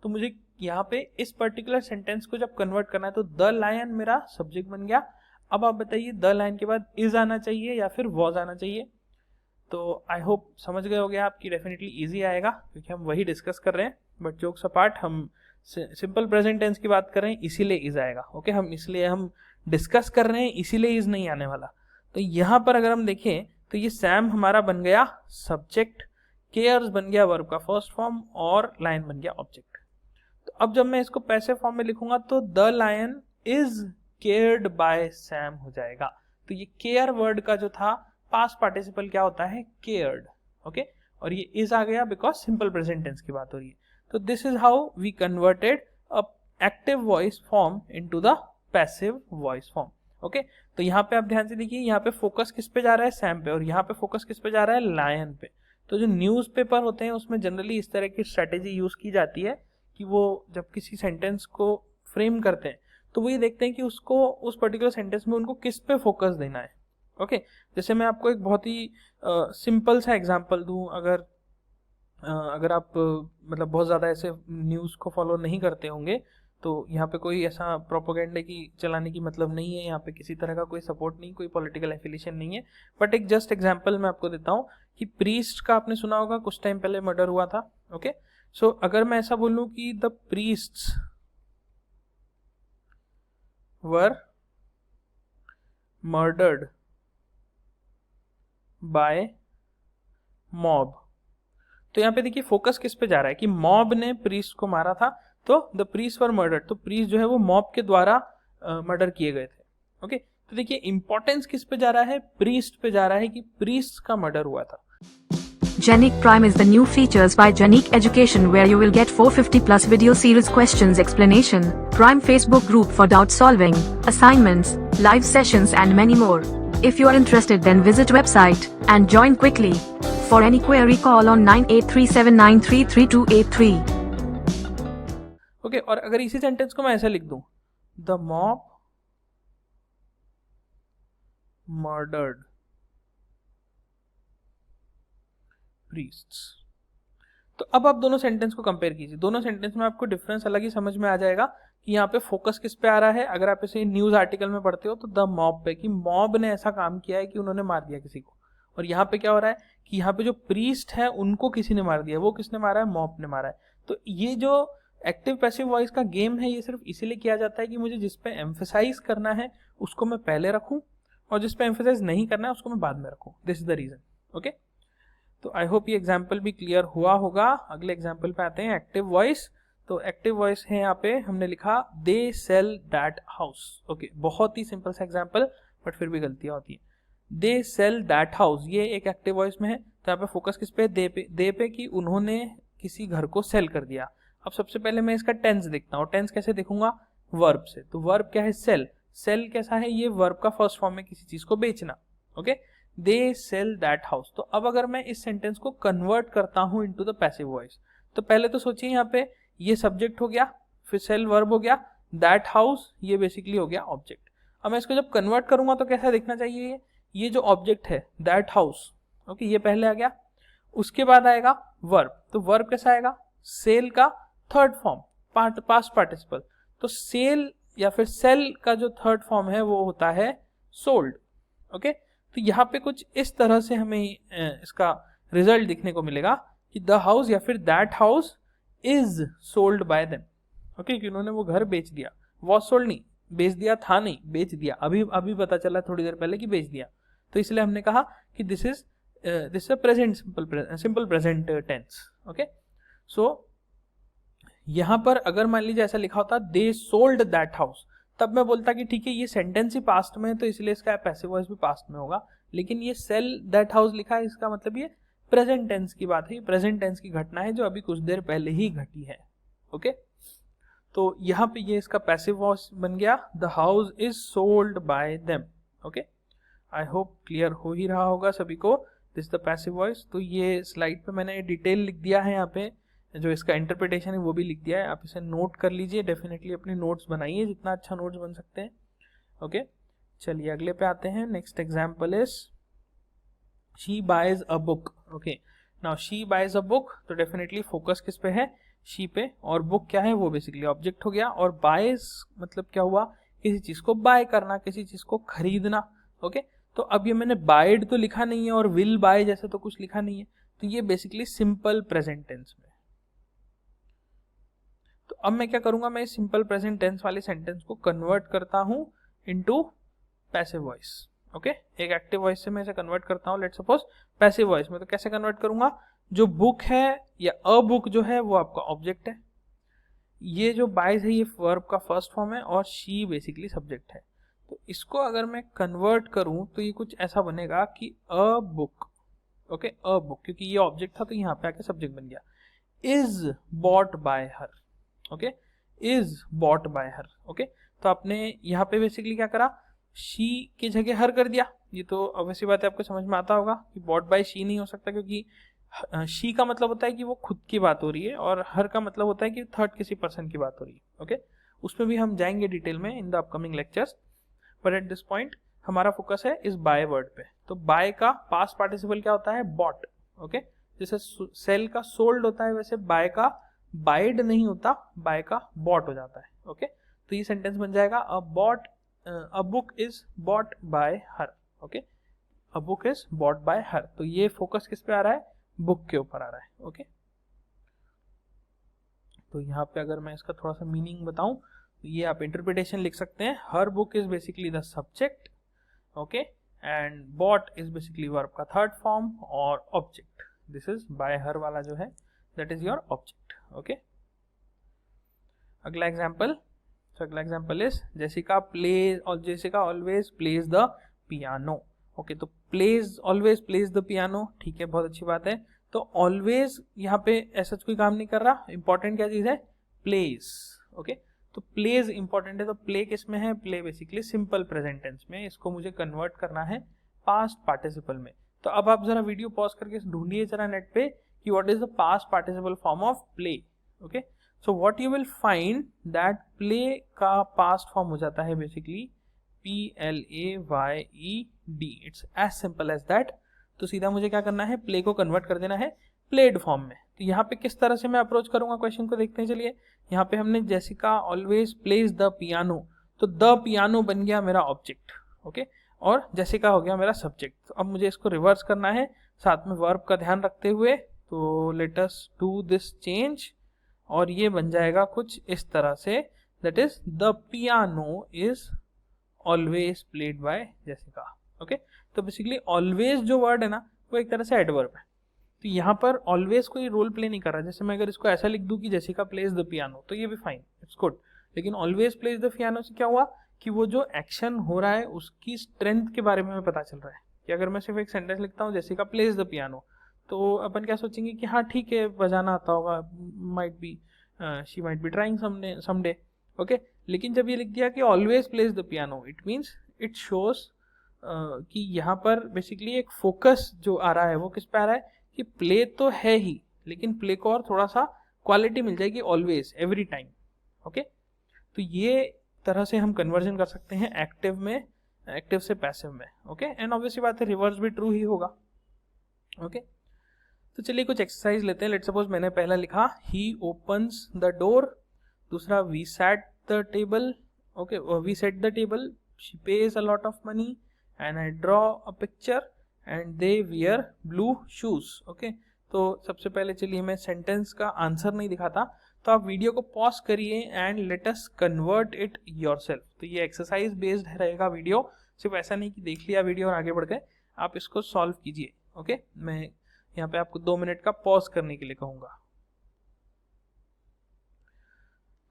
तो मुझे यहाँ पे इस पर्टिकुलर सेंटेंस को जब कन्वर्ट करना है, तो द लायन मेरा सब्जेक्ट बन गया, अब आप बताइए द लाइन के बाद इज आना चाहिए या फिर वॉज आना चाहिए। तो आई होप समझ गए होगे आप कि डेफिनेटली इजी आएगा क्योंकि हम वही डिस्कस कर रहे हैं, बट जोक्स अपार्ट हम सिंपल प्रेजेंट टेंस की बात कर रहे हैं इसीलिए इज आएगा। ओके, हम इसलिए हम डिस्कस कर रहे हैं इसीलिए इज नहीं आने वाला। तो यहाँ पर अगर हम देखें तो ये सैम हमारा बन गया सब्जेक्ट, केयर्स बन गया वर्ब का फर्स्ट फॉर्म और लायन बन गया ऑब्जेक्ट। तो अब जब मैं इसको पैसिव फॉर्म में लिखूंगा तो the lion is cared by Sam हो जाएगा। तो ये केयर वर्ड का जो था पास्ट पार्टिसिपल क्या होता है, केयर्ड। ओके, और ये इज आ गया बिकॉज सिंपल प्रेजेंट टेंस की बात हो रही है। तो this is how we converted a active voice form into the passive voice form. Okay, तो यहाँ पे आप ध्यान से देखिए, यहाँ पे फोकस किस पे जा रहा है, सैम पे, और यहाँ पे फोकस किस पे जा रहा है, लायन पे। तो जो न्यूज़पेपर होते हैं उसमें जनरली इस तरह की स्ट्रेटेजी यूज की जाती है कि वो जब किसी सेंटेंस को फ्रेम करते हैं तो वो ये देखते हैं कि उसको उस पर्टिकुलर सेंटेंस में उनको किस पे फोकस देना है। ओके, जैसे मैं आपको एक बहुत ही सिंपल सा एग्जांपल दूं, अगर आप मतलब बहुत ज़्यादा ऐसे न्यूज़ को फॉलो नहीं करते होंगे तो यहाँ पे कोई ऐसा प्रोपोगेंडा की चलाने की मतलब नहीं है, यहाँ पे किसी तरह का कोई सपोर्ट नहीं, कोई पॉलिटिकल एफिलिएशन नहीं है, बट एक जस्ट एग्जांपल मैं आपको देता हूँ कि प्रीस्ट का आपने सुना होगा, कुछ टाइम पहले मर्डर हुआ था। ओके, सो अगर मैं ऐसा बोलूँ कि the priests were murdered by mob, तो यहाँ पे देखिए फोकस किस पे जा रहा है कि मॉब ने प्रीस्ट को मारा था, तो द प्रीस्ट वर मर्डर्ड, तो प्रीस्ट जो है वो मॉब के द्वारा मर्डर किए गए थे। ओके, तो देखिए इंपॉर्टेंस किस पे जा रहा है, प्रीस्ट पे जा रहा है कि प्रीस्ट का मर्डर हुआ था। Genic Prime is the new features by Genic Education where you will get 450 plus video series questions explanation, Prime Facebook group for doubt solving, assignments, live sessions and many more. If you are interested then visit website and join quickly. For any query call on 9837933283. Okay, और अगर इसी sentence को मैं ऐसा लिख दूं, the mob murdered priests, तो अब आप दोनों सेंटेंस को कंपेयर कीजिए। दोनों सेंटेंस में आपको डिफरेंस अलग ही समझ में आ जाएगा कि यहाँ पे फोकस किस पे आ रहा है। अगर आप इसे न्यूज आर्टिकल में पढ़ते हो तो द मॉब पे, कि मॉब ने ऐसा काम किया है कि उन्होंने मार दिया किसी को, और यहाँ पे क्या हो रहा है कि यहाँ पे जो प्रीस्ट है उनको किसी ने मार दिया, वो किसने मारा है, मॉब ने मारा है। तो ये जो एक्टिव पैसिव वॉइस का गेम है ये सिर्फ इसीलिए किया जाता है कि मुझे जिस पे एम्फेसाइज करना है उसको मैं पहले रखूं और जिस पे एम्फेसाइज नहीं करना है उसको मैं बाद में रखूं। This is the reason. Okay, तो आई होप ये एग्जाम्पल भी क्लियर हुआ होगा। अगले एग्जाम्पल पे आते हैं, एक्टिव वॉइस। तो एक्टिव वॉइस है यहाँ पे हमने लिखा they sell that house. Okay, बहुत ही सिंपल सा एग्जाम्पल बट फिर भी गलतियां होती है। दे सेल दैट हाउस, ये एक एक्टिव वॉइस में है, तो यहाँ पे फोकस किस पे, दे पे कि उन्होंने किसी घर को सेल कर दिया। अब सबसे पहले मैं इसका टेंस देखता हूँ। टेंस कैसे देखूंगा, वर्ब से। तो वर्ब क्या है, सेल। सेल कैसा है, ये वर्ब का फर्स्ट फॉर्म है किसी चीज को बेचना। Okay, they sell that house. तो अब अगर मैं इस सेंटेंस को कन्वर्ट करता हूं इनटू द पैसिव वॉइस, तो पहले तो सोचिए यहाँ पे ये सब्जेक्ट हो गया, फिर सेल वर्ब हो गया, दैट हाउस ये बेसिकली हो गया ऑब्जेक्ट। अब मैं इसको जब कन्वर्ट करूंगा तो कैसा दिखना चाहिए, ये जो ऑब्जेक्ट है दैट हाउस, ओके, ये पहले आ गया, उसके बाद आएगा वर्ब। तो वर्ब कैसा आएगा, सेल का थर्ड फॉर्म, पास्ट पार्टिसिपल। तो सेल या फिर सेल का जो थर्ड फॉर्म है वो होता है सोल्ड। ओके, तो यहाँ पे कुछ इस तरह से हमें इसका रिजल्ट दिखने को मिलेगा कि द हाउस या फिर that house is sold by them. Okay, कि उन्होंने वो घर बेच दिया, वॉज सोल्ड नहीं, बेच दिया था नहीं, बेच दिया। अभी पता चला थोड़ी देर पहले कि बेच दिया, तो इसलिए हमने कहा कि this is present simple present tense. Okay, so यहाँ पर अगर मान लीजिए ऐसा लिखा होता दे सोल्ड दैट हाउस, तब मैं बोलता कि ठीक है ये सेंटेंस ही पास्ट में है तो इसलिए इसका पैसिव वॉइस भी पास्ट में होगा। लेकिन ये सेल दैट हाउस लिखा है, इसका मतलब ये प्रेजेंट टेंस की बात है, प्रेजेंट टेंस की घटना है जो अभी कुछ देर पहले ही घटी है। ओके, तो यहाँ पे ये इसका पैसिव वॉइस बन गया, the house is sold by them. Okay, I hope clear हो ही रहा होगा सभी को, दिस द पैसिव वॉइस। तो ये स्लाइड पे मैंने डिटेल लिख दिया है, यहाँ पे जो इसका इंटरप्रिटेशन है वो भी लिख दिया है, आप इसे नोट कर लीजिए, डेफिनेटली अपने नोट्स बनाइए जितना अच्छा नोट्स बन सकते हैं। ओके, चलिए अगले पे आते हैं। Next example is she buys a book. Okay, now she buys a book, तो डेफिनेटली फोकस किस पे है, शी पे, और बुक क्या है वो बेसिकली ऑब्जेक्ट हो गया, और बाइज मतलब क्या हुआ किसी चीज को बाय करना, किसी चीज को खरीदना। ओके, तो अब ये मैंने बायड तो लिखा नहीं है और विल बाय जैसे तो कुछ लिखा नहीं है, तो ये बेसिकली सिंपल प्रेजेंट टेंस में। तो अब मैं क्या करूंगा, मैं सिंपल प्रेजेंट टेंस वाले सेंटेंस को कन्वर्ट करता हूं इनटू पैसिव वॉइस। ओके, एक एक्टिव वॉइस से मैं इसे कन्वर्ट करता हूं, लेट्स सपोज पैसिव वॉइस में। तो कैसे कन्वर्ट करूंगा, जो बुक है या अ बुक जो है वो आपका ऑब्जेक्ट है, ये जो बाइज है ये वर्ब का फर्स्ट फॉर्म है और शी बेसिकली सब्जेक्ट है। तो इसको अगर मैं कन्वर्ट करूं तो ये कुछ ऐसा बनेगा कि अ बुक, ओके, अ बुक, क्योंकि ये ऑब्जेक्ट था तो यहाँ पे आके सब्जेक्ट बन गया, is bought by her. Okay, is bought by her. Okay, तो आपने यहाँ पे बेसिकली क्या करा, शी की जगह हर कर दिया। ये तो ऑब्वियसली बात है, आपको समझ में आता होगा कि बॉट बाय शी नहीं हो सकता, क्योंकि शी का मतलब होता है कि वो खुद की बात हो रही है और हर का मतलब होता है कि थर्ड किसी पर्सन की बात हो रही है। ओके, उसमें भी हम जाएंगे डिटेल में in the upcoming lectures, but at this point हमारा फोकस है इस बाय वर्ड पे। तो बाय का पास्ट पार्टिसिपल क्या होता है, बॉट। ओके, जैसे सेल का सोल्ड होता है वैसे बाय का बाइड नहीं होता, बाय का बॉट हो जाता है। ओके, तो ये सेंटेंस बन जाएगा a book is bought by her. Okay, a book is bought by her. तो ये फोकस किस पे आ रहा है, बुक के ऊपर आ रहा है। ओके, तो यहाँ पे अगर मैं इसका थोड़ा सा मीनिंग बताऊं तो ये आप इंटरप्रिटेशन लिख सकते हैं, her book is basically the subject, okay, and bought is basically verb का थर्ड फॉर्म और object, this is by her वाला जो है that is your object. Okay, अगला एग्जाम्पल, so अगला एग्जाम्पल इज जेसिका प्लेज, और Jessica always plays the piano. Okay, तो plays, always plays the piano, ठीक है, बहुत अच्छी बात है। तो ऑलवेज यहाँ पे ऐसा कोई काम नहीं कर रहा, इंपॉर्टेंट क्या चीज है, प्लेज। ओके, तो प्लेज इंपॉर्टेंट है, तो प्ले किस में है, play basically simple present tense में, इसको मुझे कन्वर्ट करना है पास्ट पार्टिसिपल में। तो अब आप जरा वीडियो पॉज करके ढूंढिए जरा नेट पे कि what is the past participle form of play. Okay, so what you will find that play का पास्ट फॉर्म हो जाता है basically PLAYED, it's as simple as that. तो सीधा मुझे क्या करना है, प्ले को कन्वर्ट कर देना है प्लेड फॉर्म में। तो यहाँ पे किस तरह से मैं अप्रोच करूंगा क्वेश्चन को देखते हैं, चलिए। यहाँ पे हमने Jessica always plays the piano, तो द पियानो बन गया मेरा ऑब्जेक्ट। ओके, और जेसिका हो गया मेरा सब्जेक्ट। तो अब मुझे इसको रिवर्स करना है साथ में वर्ब का ध्यान रखते हुए, तो let us do this change, और ये बन जाएगा कुछ इस तरह से, that is the piano is always played by Jessica. Okay, तो बेसिकली ऑलवेज जो वर्ड है ना वो एक तरह से एडवर्ब है, तो यहाँ पर ऑलवेज कोई रोल प्ले नहीं कर रहा। जैसे मैं अगर इसको ऐसा लिख दूं कि जेसिका प्लेज द पियानो, तो ये भी फाइन, इट्स गुड, लेकिन ऑलवेज प्लेज द पियानो से क्या हुआ कि वो जो एक्शन हो रहा है उसकी स्ट्रेंथ के बारे में हमें पता चल रहा है। कि अगर मैं सिर्फ एक सेंटेंस लिखता हूँ जेसिका प्लेज द पियानो, तो अपन क्या सोचेंगे कि हाँ ठीक है, बजाना आता होगा, might be she might be trying someday. Okay, लेकिन जब ये लिख दिया कि always plays the piano, it means it shows कि यहाँ पर बेसिकली एक फोकस जो आ रहा है वो किस पे आ रहा है कि प्ले तो है ही, लेकिन प्ले को और थोड़ा सा क्वालिटी मिल जाएगी, ऑलवेज, एवरी टाइम। ओके, तो ये तरह से हम कन्वर्जन कर सकते हैं एक्टिव में, एक्टिव से पैसिव में। ओके, एंड ऑब्वियसली बात है रिवर्स भी ट्रू ही होगा। ओके, तो चलिए कुछ एक्सरसाइज लेते हैं। लेट्स सपोज मैंने पहला लिखा ही ओपन्स द डोर, दूसरा we sat the table, okay, we set the table, she pays a lot of money, and I draw a picture, and they wear blue shoes. Okay, तो सबसे पहले चलिए मैं sentence का answer नहीं दिखाता, तो आप वीडियो को पॉज करिए and let us convert it yourself. तो ये एक्सरसाइज बेस्ड रहेगा वीडियो, सिर्फ ऐसा नहीं कि देख लिया वीडियो और आगे बढ़ गए, आप इसको सॉल्व कीजिए। ओके, मैं यहाँ पे आपको 2 मिनट का पॉज करने के लिए कहूंगा।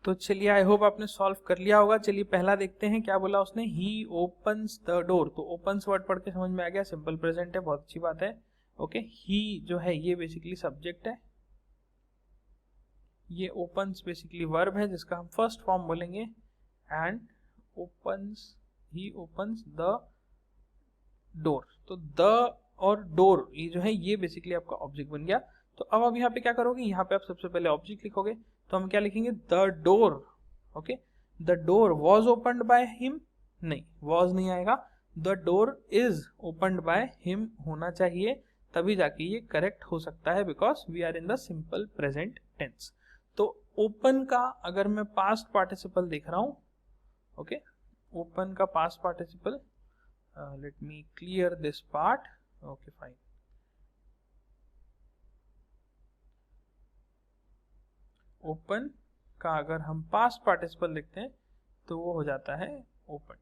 तो चलिए, आई होप आपने सॉल्व कर लिया होगा। चलिए पहला देखते हैं क्या बोला उसने, ही ओपन्स द डोर। तो ओपन्स वर्ड पढ़ के समझ में आ गया, सिंपल प्रेजेंट है, बहुत अच्छी बात है। ओके, ही जो है ये बेसिकली सब्जेक्ट है, ये ओपन्स बेसिकली वर्ब है जिसका हम फर्स्ट फॉर्म बोलेंगे, and opens, he opens the door. तो द और डोर ये जो है ये बेसिकली आपका ऑब्जेक्ट बन गया। तो अब यहाँ पे क्या करोगे, यहाँ पे आप सबसे पहले ऑब्जेक्ट लिखोगे, तो हम क्या लिखेंगे, the door. Okay, the door was opened by him, नहीं वॉज नहीं आएगा, the door is opened by him होना चाहिए, तभी जाके ये करेक्ट हो सकता है, because we are in the simple present tense. तो ओपन का अगर मैं पास्ट पार्टिसिपल देख रहा हूं, ओके, ओपन का past participle, let me clear this part, okay fine. Open का अगर हम पास्ट पार्टिसिपल लिखते हैं तो वो हो जाता है ओपन।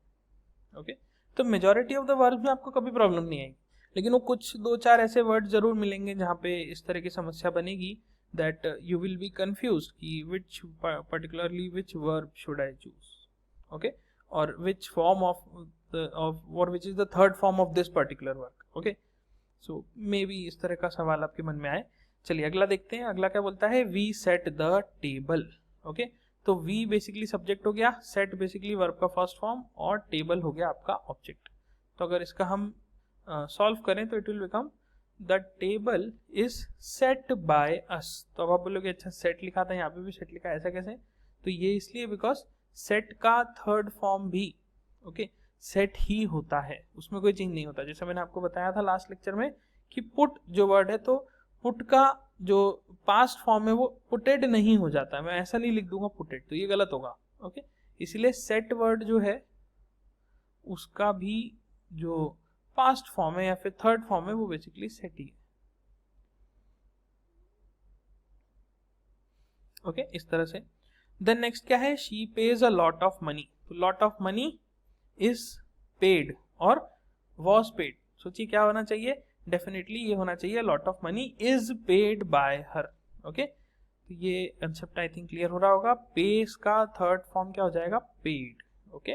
ओके, तो मेजॉरिटी ऑफ द वर्ड्स में आपको कभी प्रॉब्लम नहीं आएगी, लेकिन वो कुछ 2-4 ऐसे वर्ड जरूर मिलेंगे जहाँ पे इस तरह की समस्या बनेगी, that you will be confuse कि which particularly which verb should I choose, okay, और विच फॉर्म और which is the third form of this particular work. Okay, so maybe इस तरह का सवाल आपके मन में आए। चलिए अगला देखते हैं, अगला क्या बोलता है, we set the table. Okay, तो वी बेसिकली सब्जेक्ट हो गया, सेट बेसिकली वर्ब का फर्स्ट फॉर्म, और टेबल हो गया आपका ऑब्जेक्ट। तो अगर इसका हम सॉल्व करें तो it will become the table is set by us. तो अब आप बोलोगे अच्छा सेट लिखा था, यहाँ पे भी सेट लिखा है, ऐसा कैसे? तो ये इसलिए बिकॉज सेट का थर्ड फॉर्म भी ओके सेट ही होता है, उसमें कोई चेंज नहीं होता। जैसे मैंने आपको बताया था लास्ट लेक्चर में कि पुट जो वर्ड है, तो पुट का जो पास्ट फॉर्म है वो पुटेड नहीं हो जाता, मैं ऐसा नहीं लिख दूंगा पुटेड, तो ये गलत होगा। ओके, इसीलिए सेट वर्ड जो है उसका भी जो पास्ट फॉर्म है या फिर थर्ड फॉर्म है वो बेसिकली सेट ही है। ओके, इस तरह से। देन नेक्स्ट क्या है, she pays a lot of money. तो lot of money is paid और वॉज पेड। सोचिए क्या होना चाहिए, डेफिनेटली ये होना चाहिए lot of money is paid by her. Okay, तो ये कंसेप्ट आई थिंक क्लियर हो रहा होगा। पेज का थर्ड फॉर्म क्या हो जाएगा, पेड। ओके,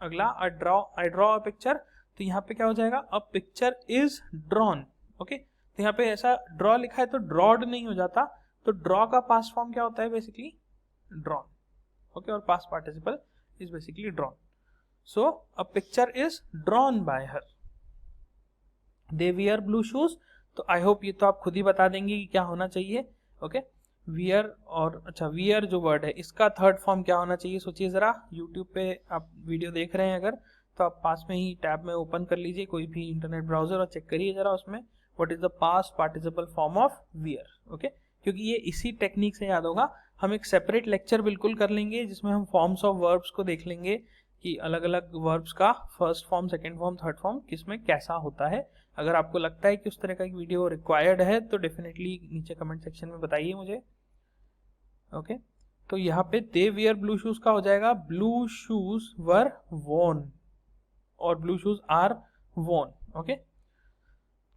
अगला आई ड्रॉ अ पिक्चर। तो यहाँ पे क्या हो जाएगा, a picture is drawn. Okay, तो यहाँ पे ऐसा ड्रॉ लिखा है तो ड्रॉड नहीं हो जाता, तो ड्रॉ का पास्ट फॉर्म क्या होता है, बेसिकली ड्रॉन। ओके, और past participle is basically drawn. So a picture is drawn by her. They wear blue shoes. तो आई होप ये तो आप खुद ही बता देंगे कि क्या होना चाहिए। ओके, वियर, और अच्छा वियर जो वर्ड है इसका थर्ड फॉर्म क्या होना चाहिए, सोचिए जरा। यूट्यूब पे आप वीडियो देख रहे हैं अगर, तो आप पास में ही टैब में ओपन कर लीजिए कोई भी इंटरनेट ब्राउजर और चेक करिए जरा उसमें what is the past participle form of wear. Okay, क्योंकि ये इसी टेक्निक से याद होगा। हम एक सेपरेट लेक्चर बिल्कुल कर लेंगे जिसमें हम फॉर्म्स ऑफ वर्ब्स को देख लेंगे कि अलग अलग वर्ब्स का first form, second form, third form किसमें कैसा होता है। अगर आपको लगता है कि उस तरह का एक वीडियो रिक्वायर्ड है तो डेफिनेटली नीचे कमेंट सेक्शन में बताइए मुझे। ओके, तो यहाँ पे दे वियर ब्लू शूज का हो जाएगा ब्लू शूज वर वॉर्न, और blue shoes are worn. Okay,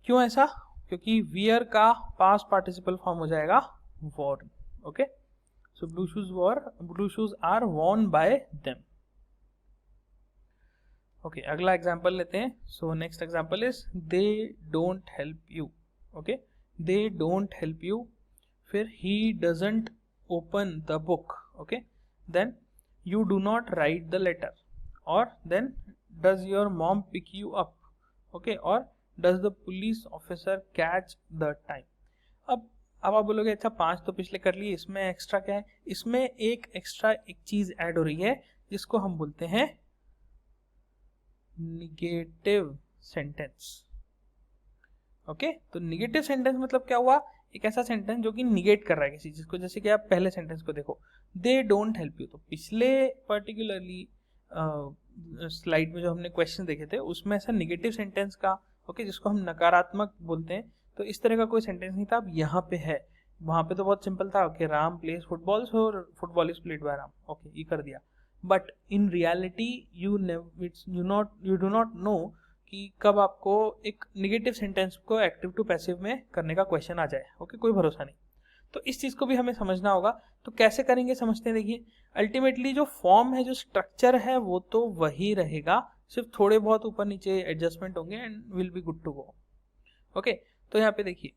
क्यों ऐसा, क्योंकि वियर का पास्ट पार्टिसिपल फॉर्म हो जाएगा worn. Okay, so blue shoes are worn by them. Okay, अगला एग्जाम्पल लेते हैं। So next example is they don't help you. Okay, they don't help you, फिर he doesn't open the book. Okay, then you do not write the letter, or then does your mom pick you up? Okay, or does the police officer catch the time? अब आप बोलोगे अच्छा 5 तो पिछले कर लिए, इसमें एक्स्ट्रा क्या है, इसमें एक एक्स्ट्रा एक चीज ऐड हो रही है जिसको हम बोलते हैं निगेटिव सेंटेंस। ओके, तो निगेटिव सेंटेंस मतलब क्या हुआ, एक ऐसा सेंटेंस जो कि निगेट कर रहा है किसी चीज को। जैसे कि आप पहले सेंटेंस को देखो, दे डोंट हेल्प यू, तो पिछले पर्टिकुलरली स्लाइड में जो हमने क्वेश्चन देखे थे उसमें ऐसा निगेटिव सेंटेंस का ओके जिसको हम नकारात्मक बोलते हैं, तो इस तरह का कोई सेंटेंस नहीं था। अब यहाँ पे है, वहां पे तो बहुत सिंपल था कि Ram plays football, so football is played by Ram. Okay, ये कर दिया, but in reality you do not know कि कब आपको एक निगेटिव सेंटेंस को एक्टिव टू पैसिव में करने का क्वेश्चन आ जाए। ओके, कोई भरोसा नहीं। तो इस चीज को भी हमें समझना होगा। तो कैसे करेंगे समझते हैं। देखिए, अल्टीमेटली जो फॉर्म है, जो स्ट्रक्चर है, वो तो वही रहेगा, सिर्फ थोड़े बहुत ऊपर नीचे एडजस्टमेंट होंगे and will be good to go. Okay, तो यहाँ पे देखिए,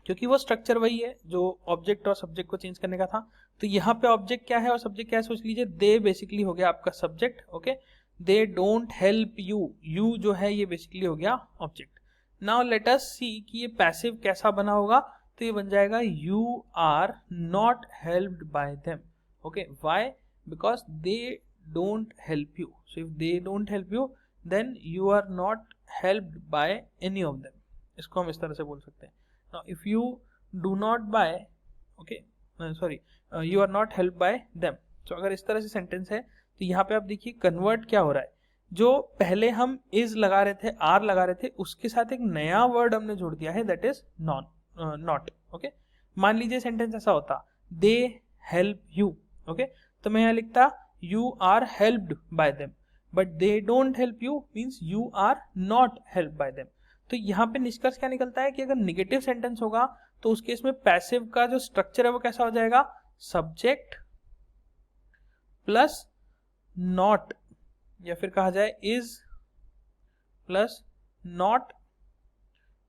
क्योंकि वो स्ट्रक्चर वही है जो ऑब्जेक्ट और सब्जेक्ट को चेंज करने का था, तो यहाँ पे ऑब्जेक्ट क्या है और सब्जेक्ट क्या है, सोच लीजिए। दे बेसिकली हो गया आपका subject. Okay, they don't help you, you जो है ये बेसिकली हो गया ऑब्जेक्ट। नाउ लेट अस सी कि ये पैसिव कैसा बना होगा। तो ये बन जाएगा you are not helped by them. Okay, why, because they don't help you. So if they don't help you then you are not helped by any of them. इसको हम इस तरह से बोल सकते हैं। Now if you do not buy, okay, sorry you are not help by them. तो अगर इस तरह से सेंटेंस है तो यहाँ पे आप देखिए कन्वर्ट क्या हो रहा है, जो पहले हम इज लगा रहे थे, आर लगा रहे थे, उसके साथ एक नया वर्ड हमने जोड़ दिया है, दैट इज नॉट। ओके, मान लीजिए सेंटेंस ऐसा होता, दे हेल्प यू। ओके, तो मैं यहाँ लिखता you are helped by them, but they don't help you means you are not help by them. तो यहाँ पे निष्कर्ष क्या निकलता है कि अगर निगेटिव सेंटेंस होगा तो उस केस में पैसिव का जो स्ट्रक्चर है वो कैसा हो जाएगा, सब्जेक्ट प्लस नॉट, या फिर कहा जाए is plus not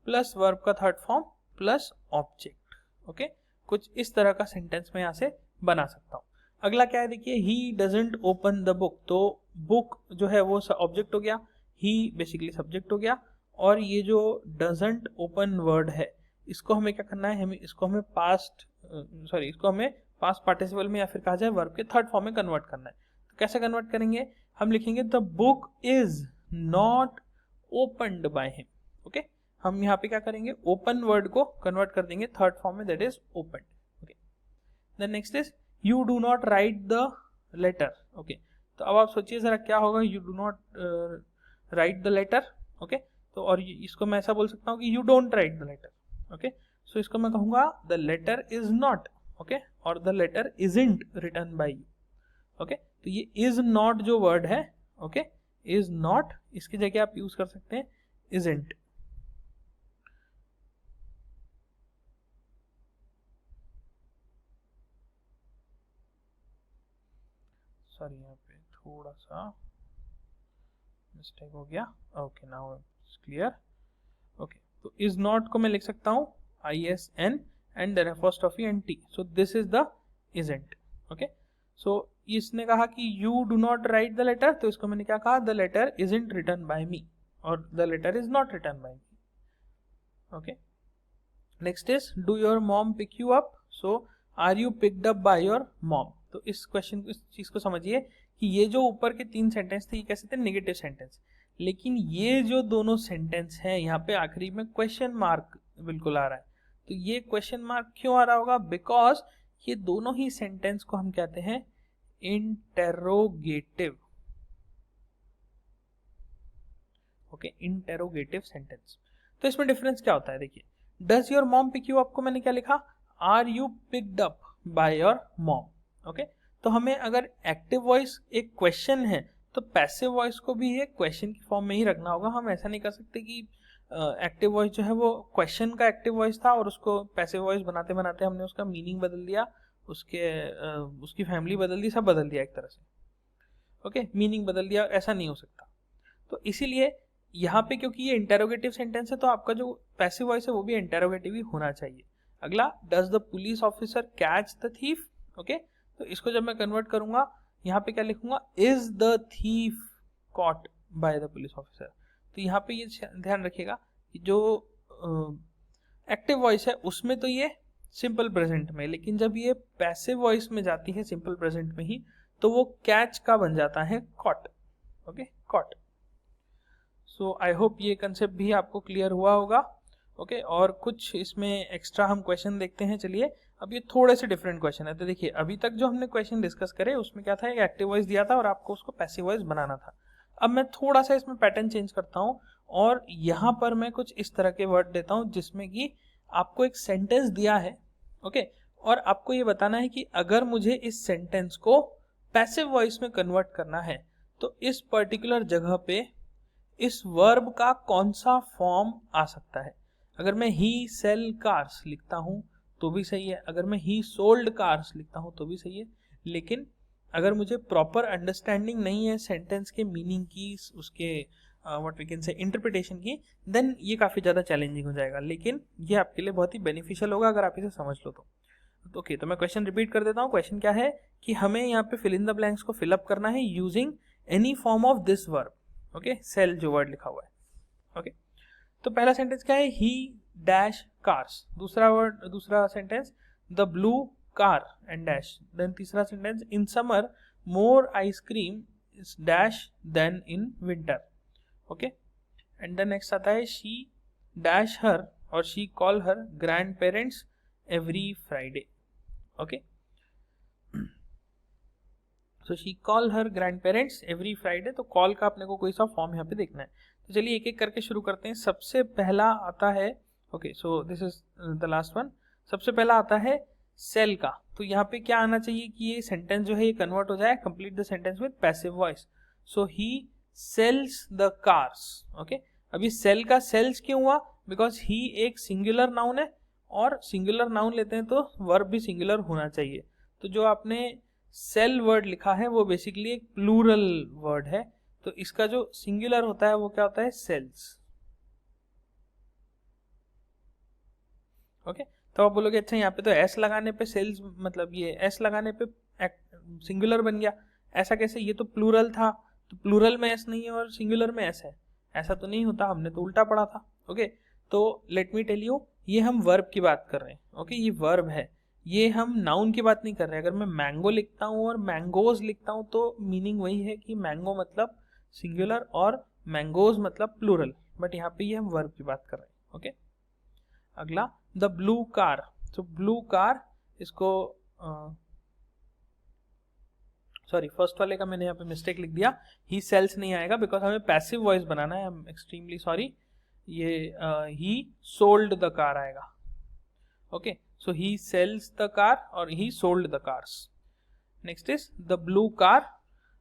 plus verb का third form plus object. Okay, कुछ इस तरह का सेंटेंस मैं यहां से बना सकता हूं। अगला क्या है, देखिए he doesn't open the book. तो बुक जो है वो ऑब्जेक्ट हो गया, ही बेसिकली सब्जेक्ट हो गया, और ये जो डजंट ओपन वर्ड है इसको हमें क्या करना है, इसको हमें पास्ट पार्टिसिपल में या फिर कहा जाए वर्ब के थर्ड फॉर्म में कन्वर्ट करना है। तो कैसे कन्वर्ट करेंगे, हम लिखेंगे the book is not opened by him. Okay, हम यहाँ पे क्या करेंगे, ओपन वर्ड को कन्वर्ट कर देंगे थर्ड फॉर्म में, that is open. Okay, then next is you do not write the letter. Okay, तो अब आप सोचिए जरा क्या होगा, you do not write the letter. Okay, तो और इसको मैं ऐसा बोल सकता हूँ कि you don't write the letter. Okay, so इसको मैं कहूंगा the letter is not, okay, और the letter isn't written by you. Okay, तो ये इज नॉट जो वर्ड है, ओके, इज नॉट, इसकी जगह आप यूज कर सकते हैं इजंट। सॉरी, यहाँ पे थोड़ा सा मिस्टेक हो गया। Okay, now it's clear. Okay, तो इज नॉट को मैं लिख सकता हूँ ISN and then apostrophe and T, so this is the isn't। Okay, so इसने कहा कि you do not write the letter, तो इसको मैंने क्या कहा, the letter isn't written by me, और the letter is not written by me। Okay, next is do your mom pick you up, so are you picked up by your mom। तो इस question, इस चीज को समझिए कि ये जो ऊपर के 3 सेंटेंस थे ये कैसे थे, नेगेटिव सेंटेंस, लेकिन ये जो दोनों सेंटेंस हैं यहाँ पे आखिरी में क्वेश्चन मार्क बिल्कुल आ रहा है। तो ये क्वेश्चन मार्क क्यों आ रहा होगा, बिकॉज ये दोनों ही सेंटेंस को हम कहते हैं इंटेरोगेटिव। Okay, interrogative sentence. तो इसमें डिफरेंस क्या होता है, देखिए does your mom pick you up को मैंने क्या लिखा, are you picked up by your mom. Okay, तो हमें अगर एक्टिव वॉइस एक क्वेश्चन है तो पैसिव वॉइस को भी एक क्वेश्चन की फॉर्म में ही रखना होगा। हम ऐसा नहीं कर सकते कि एक्टिव वॉइस जो है वो क्वेश्चन का एक्टिव वॉइस था और उसको पैसिव वॉइस बनाते बनाते हमने उसका मीनिंग बदल दिया, उसकी फैमिली बदल दी, सब बदल दिया एक तरह से। ओके, मीनिंग बदल दिया, ऐसा नहीं हो सकता। तो इसीलिए यहाँ पे क्योंकि ये इंटेरोगेटिव सेंटेंस है तो आपका जो पैसिव वॉइस है वो भी इंटेरोगेटिव ही होना चाहिए। अगला, does the police officer catch the thief. Okay, तो इसको जब मैं कन्वर्ट करूंगा यहाँ पे क्या लिखूंगा, is the thief caught by the police officer. तो यहाँ पे ये ध्यान रखिएगा कि जो एक्टिव वॉइस है उसमें तो ये सिंपल प्रेजेंट में, लेकिन जब ये पैसिव वॉइस में जाती है सिंपल प्रेजेंट में ही तो वो कैच का बन जाता है caught. Okay, caught. So I hope ये कंसेप्ट भी आपको क्लियर हुआ होगा। ओके, और कुछ इसमें एक्स्ट्रा हम क्वेश्चन देखते हैं। चलिए, अब ये थोड़े से डिफरेंट क्वेश्चन है। तो देखिए अभी तक जो हमने क्वेश्चन डिस्कस करे उसमें क्या था, एक एक्टिव वॉइस दिया था और आपको उसको पैसिव वॉइस बनाना था। अब मैं थोड़ा सा इसमें पैटर्न चेंज करता हूँ और यहाँ पर मैं कुछ इस तरह के वर्ड देता हूँ जिसमें कि आपको एक सेंटेंस दिया है। ओके, और आपको ये बताना है कि अगर मुझे इस सेंटेंस को पैसिव वॉइस में कन्वर्ट करना है तो इस पर्टिकुलर जगह पे इस वर्ब का कौन सा फॉर्म आ सकता है। अगर मैं ही सेल कार्स लिखता हूं तो भी सही है, अगर मैं ही सोल्ड कार्स लिखता हूं तो भी सही है, लेकिन अगर मुझे प्रॉपर अंडरस्टैंडिंग नहीं है सेंटेंस के मीनिंग की, उसके what we can say interpretation की, देन ये काफ़ी ज़्यादा चैलेंजिंग हो जाएगा। लेकिन ये आपके लिए बहुत ही बेनिफिशियल होगा अगर आप इसे समझ लो तो। ओके, तो मैं क्वेश्चन रिपीट कर देता हूँ। क्वेश्चन क्या है कि हमें यहाँ पे फिल इन द ब्लैंक्स को फिलअप करना है using any form of this verb. Okay, sell जो वर्ड लिखा हुआ है। ओके, तो पहला सेंटेंस क्या है, ही डैश कार्स। दूसरा sentence the blue car and dash. Then तीसरा sentence in summer more ice cream is dash then in winter. Okay, and then next आता है शी डैश हर और she call her grand parents every Friday. Okay, so she call her grand parents every Friday. तो call का अपने को कोई सा form यहाँ पे देखना है। तो चलिए एक एक करके शुरू करते हैं। सबसे पहला आता है, okay so this is the last one. सबसे पहला आता है सेल का। तो यहाँ पे क्या आना चाहिए कि ये सेंटेंस जो है ये कन्वर्ट हो जाए, complete the sentence with passive voice. So he sells the cars. Okay, अभी सेल का सेल्स क्यों हुआ? बिकॉज ही एक सिंगुलर नाउन है, और सिंगुलर नाउन लेते हैं तो वर्ब भी सिंगुलर होना चाहिए। तो जो आपने सेल वर्ड लिखा है वो बेसिकली एक प्लूरल वर्ड है, तो इसका जो सिंगुलर होता है वो क्या होता है? सेल्स। ओके, तो आप बोलोगे अच्छा यहाँ पे तो एस लगाने पे सेल्स, मतलब ये एस लगाने पे सिंगुलर बन गया, ऐसा कैसे? ये तो प्लूरल था, तो प्लूरल में एस नहीं है और सिंगुलर में एस है, ऐसा तो नहीं होता, हमने तो उल्टा पढ़ा था। ओके, तो लेट मी टेल यू, ये हम वर्ब की बात कर रहे हैं। ओके, ये वर्ब है, ये हम नाउन की बात नहीं कर रहे हैं। अगर मैं मैंगो लिखता हूँ और मैंगोज लिखता हूँ तो मीनिंग वही है कि मैंगो मतलब सिंगुलर और मैंगोज मतलब प्लूरल, बट यहाँ पे ये हम वर्ब की बात कर रहे हैं। ओके, अगला द ब्लू कार। तो ब्लू कार, इसको सॉरी फर्स्ट वाले का मैंने यहाँ पे मिस्टेक लिख दिया, ही सेल्स नहीं आएगा बिकॉज हमें पैसिव वॉइस बनाना है। आई एम एक्सट्रीमली सॉरी, ये ही सोल्ड द कार आएगा। Okay, so he sells the car और he sold the cars. Next is the blue car.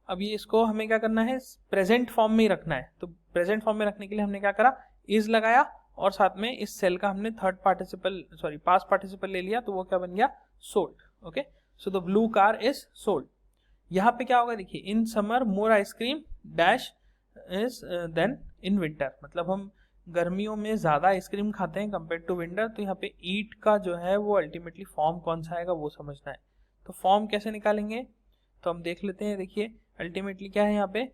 अब ये इसको हमें क्या करना है? प्रेजेंट फॉर्म में ही रखना है। तो प्रेजेंट फॉर्म में रखने के लिए हमने क्या करा? इज लगाया और साथ में इस सेल का हमने पास्ट पार्टिसिपल ले लिया, तो वो क्या बन गया? Sold. Okay, so the blue car is sold. यहाँ पे क्या होगा देखिए, in summer more ice cream dash is than in winter. मतलब हम गर्मियों में ज्यादा आइसक्रीम खाते हैं कंपेयर टू विंटर। तो यहाँ पे ईट का जो है वो अल्टीमेटली फॉर्म कौन सा आएगा वो समझना है। तो फॉर्म कैसे निकालेंगे तो हम देख लेते हैं। देखिए अल्टीमेटली क्या है, यहाँ पे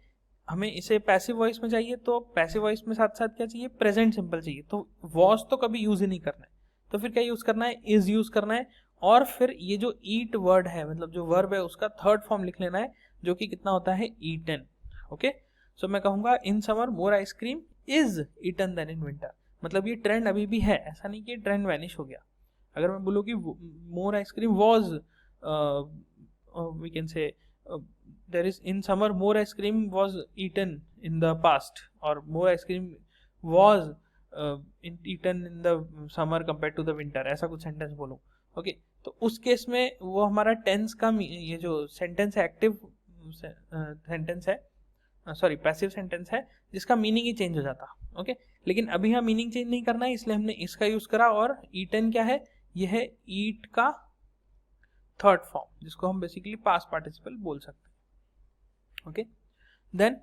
हमें इसे पैसिव वॉइस में चाहिए, तो पैसिव वॉइस में साथ साथ क्या चाहिए? प्रेजेंट सिंपल चाहिए। तो वॉज तो कभी यूज ही नहीं करना है, तो फिर क्या यूज करना है? इज यूज करना है। और फिर ये जो ईट वर्ड है, मतलब जो वर्ब है, उसका थर्ड फॉर्म लिख लेना है, जो कि कितना होता है? ईटन। ओके, सो मैं कहूंगा in summer more ice cream is eaten than in winter. मतलब ये ट्रेंड अभी भी है, ऐसा नहीं कि ट्रेंड वैनिश हो गया। अगर मैं बोलूँ कि more ice cream was, we can say there is in summer more ice cream was eaten in the past, or more ice cream was eaten in the summer compared to the winter, ऐसा कुछ sentence बोलो। Okay, तो उस case में वो हमारा tense का ये जो सेंटेंस है एक्टिव सेंटेंस है, सॉरी पैसिव सेंटेंस है, जिसका मीनिंग ही चेंज हो जाता। ओके, लेकिन अभी हम मीनिंग चेंज नहीं करना है, इसलिए हमने इसका यूज करा। और ईटन क्या है? यह है ईट का थर्ड फॉर्म, जिसको हम बेसिकली पास्ट पार्टिसिपल बोल सकते हैं। Okay, then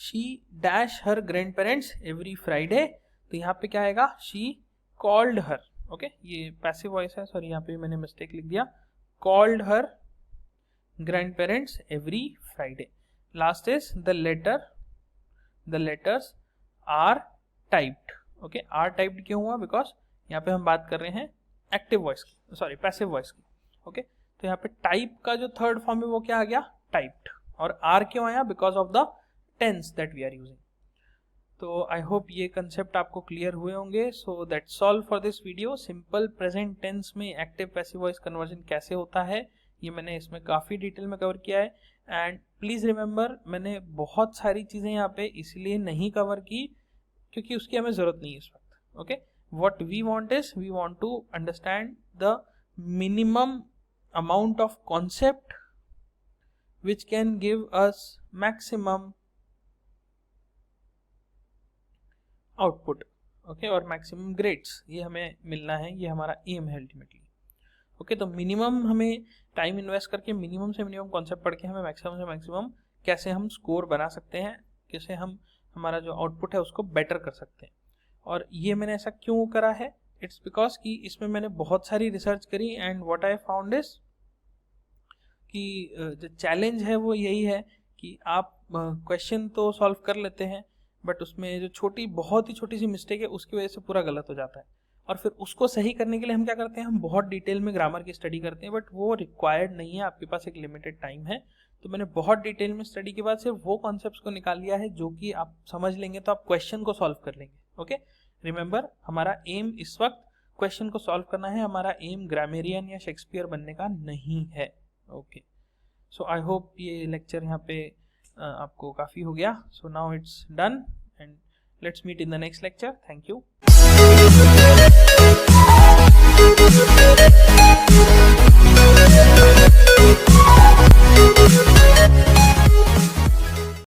she dash her grand parents every Friday. तो यहाँ पे क्या आएगा? She called her. ओके, ये पैसिव वॉइस है, सॉरी यहाँ पे मैंने मिस्टेक लिख दिया, called her grand parents every Friday. Last is the letters are typed. Okay, are typed क्यों हुआ? बिकॉज यहाँ पे हम बात कर रहे हैं एक्टिव वॉइस की, सॉरी पैसिव वॉइस की। ओके, तो यहाँ पे टाइप का जो थर्ड फॉर्म है वो क्या आ गया? टाइप्ड। और आर क्यों आया? Because of the tense that we are using. तो आई होप ये कंसेप्ट आपको क्लियर हुए होंगे। So that's all for this video. Simple present tense में एक्टिव पैसिव वॉइस कन्वर्जन कैसे होता है ये मैंने इसमें काफ़ी डिटेल में कवर किया है। एंड प्लीज़ रिमेंबर, मैंने बहुत सारी चीज़ें यहाँ पे इसलिए नहीं कवर की क्योंकि उसकी हमें ज़रूरत नहीं है इस वक्त। Okay, what we want is we want to understand the minimum amount of concept which can give us maximum output, okay, और maximum grades, ये हमें मिलना है, ये हमारा एम है अल्टीमेटली। ओके, तो मिनिमम हमें टाइम इन्वेस्ट करके मिनिमम से मिनिमम कॉन्सेप्ट पढ़ के हमें मैक्सिमम से मैक्सिमम कैसे हम स्कोर बना सकते हैं, कैसे हम हमारा जो आउटपुट है उसको बेटर कर सकते हैं। और ये मैंने ऐसा क्यों करा है? इट्स बिकॉज कि इसमें मैंने बहुत सारी रिसर्च करी and what I found is कि जो चैलेंज है वो यही है कि आप क्वेश्चन तो सॉल्व कर लेते हैं बट उसमें जो बहुत ही छोटी सी मिस्टेक है उसकी वजह से पूरा गलत हो जाता है। और फिर उसको सही करने के लिए हम क्या करते हैं? हम बहुत डिटेल में ग्रामर की स्टडी करते हैं, बट वो रिक्वायर्ड नहीं है, आपके पास एक लिमिटेड टाइम है। तो मैंने बहुत डिटेल में स्टडी के बाद सिर्फ वो कॉन्सेप्ट्स को निकाल लिया है जो कि आप समझ लेंगे तो आप क्वेश्चन को सॉल्व कर लेंगे। ओके, रिमेंबर, हमारा एम इस वक्त क्वेश्चन को सॉल्व करना है, हमारा एम ग्रामेरियन या शेक्सपियर बनने का नहीं है। ओके, सो आई होप ये लेक्चर यहाँ पे आपको काफ़ी हो गया। So now it's done and let's meet in the next lecture. Thank you.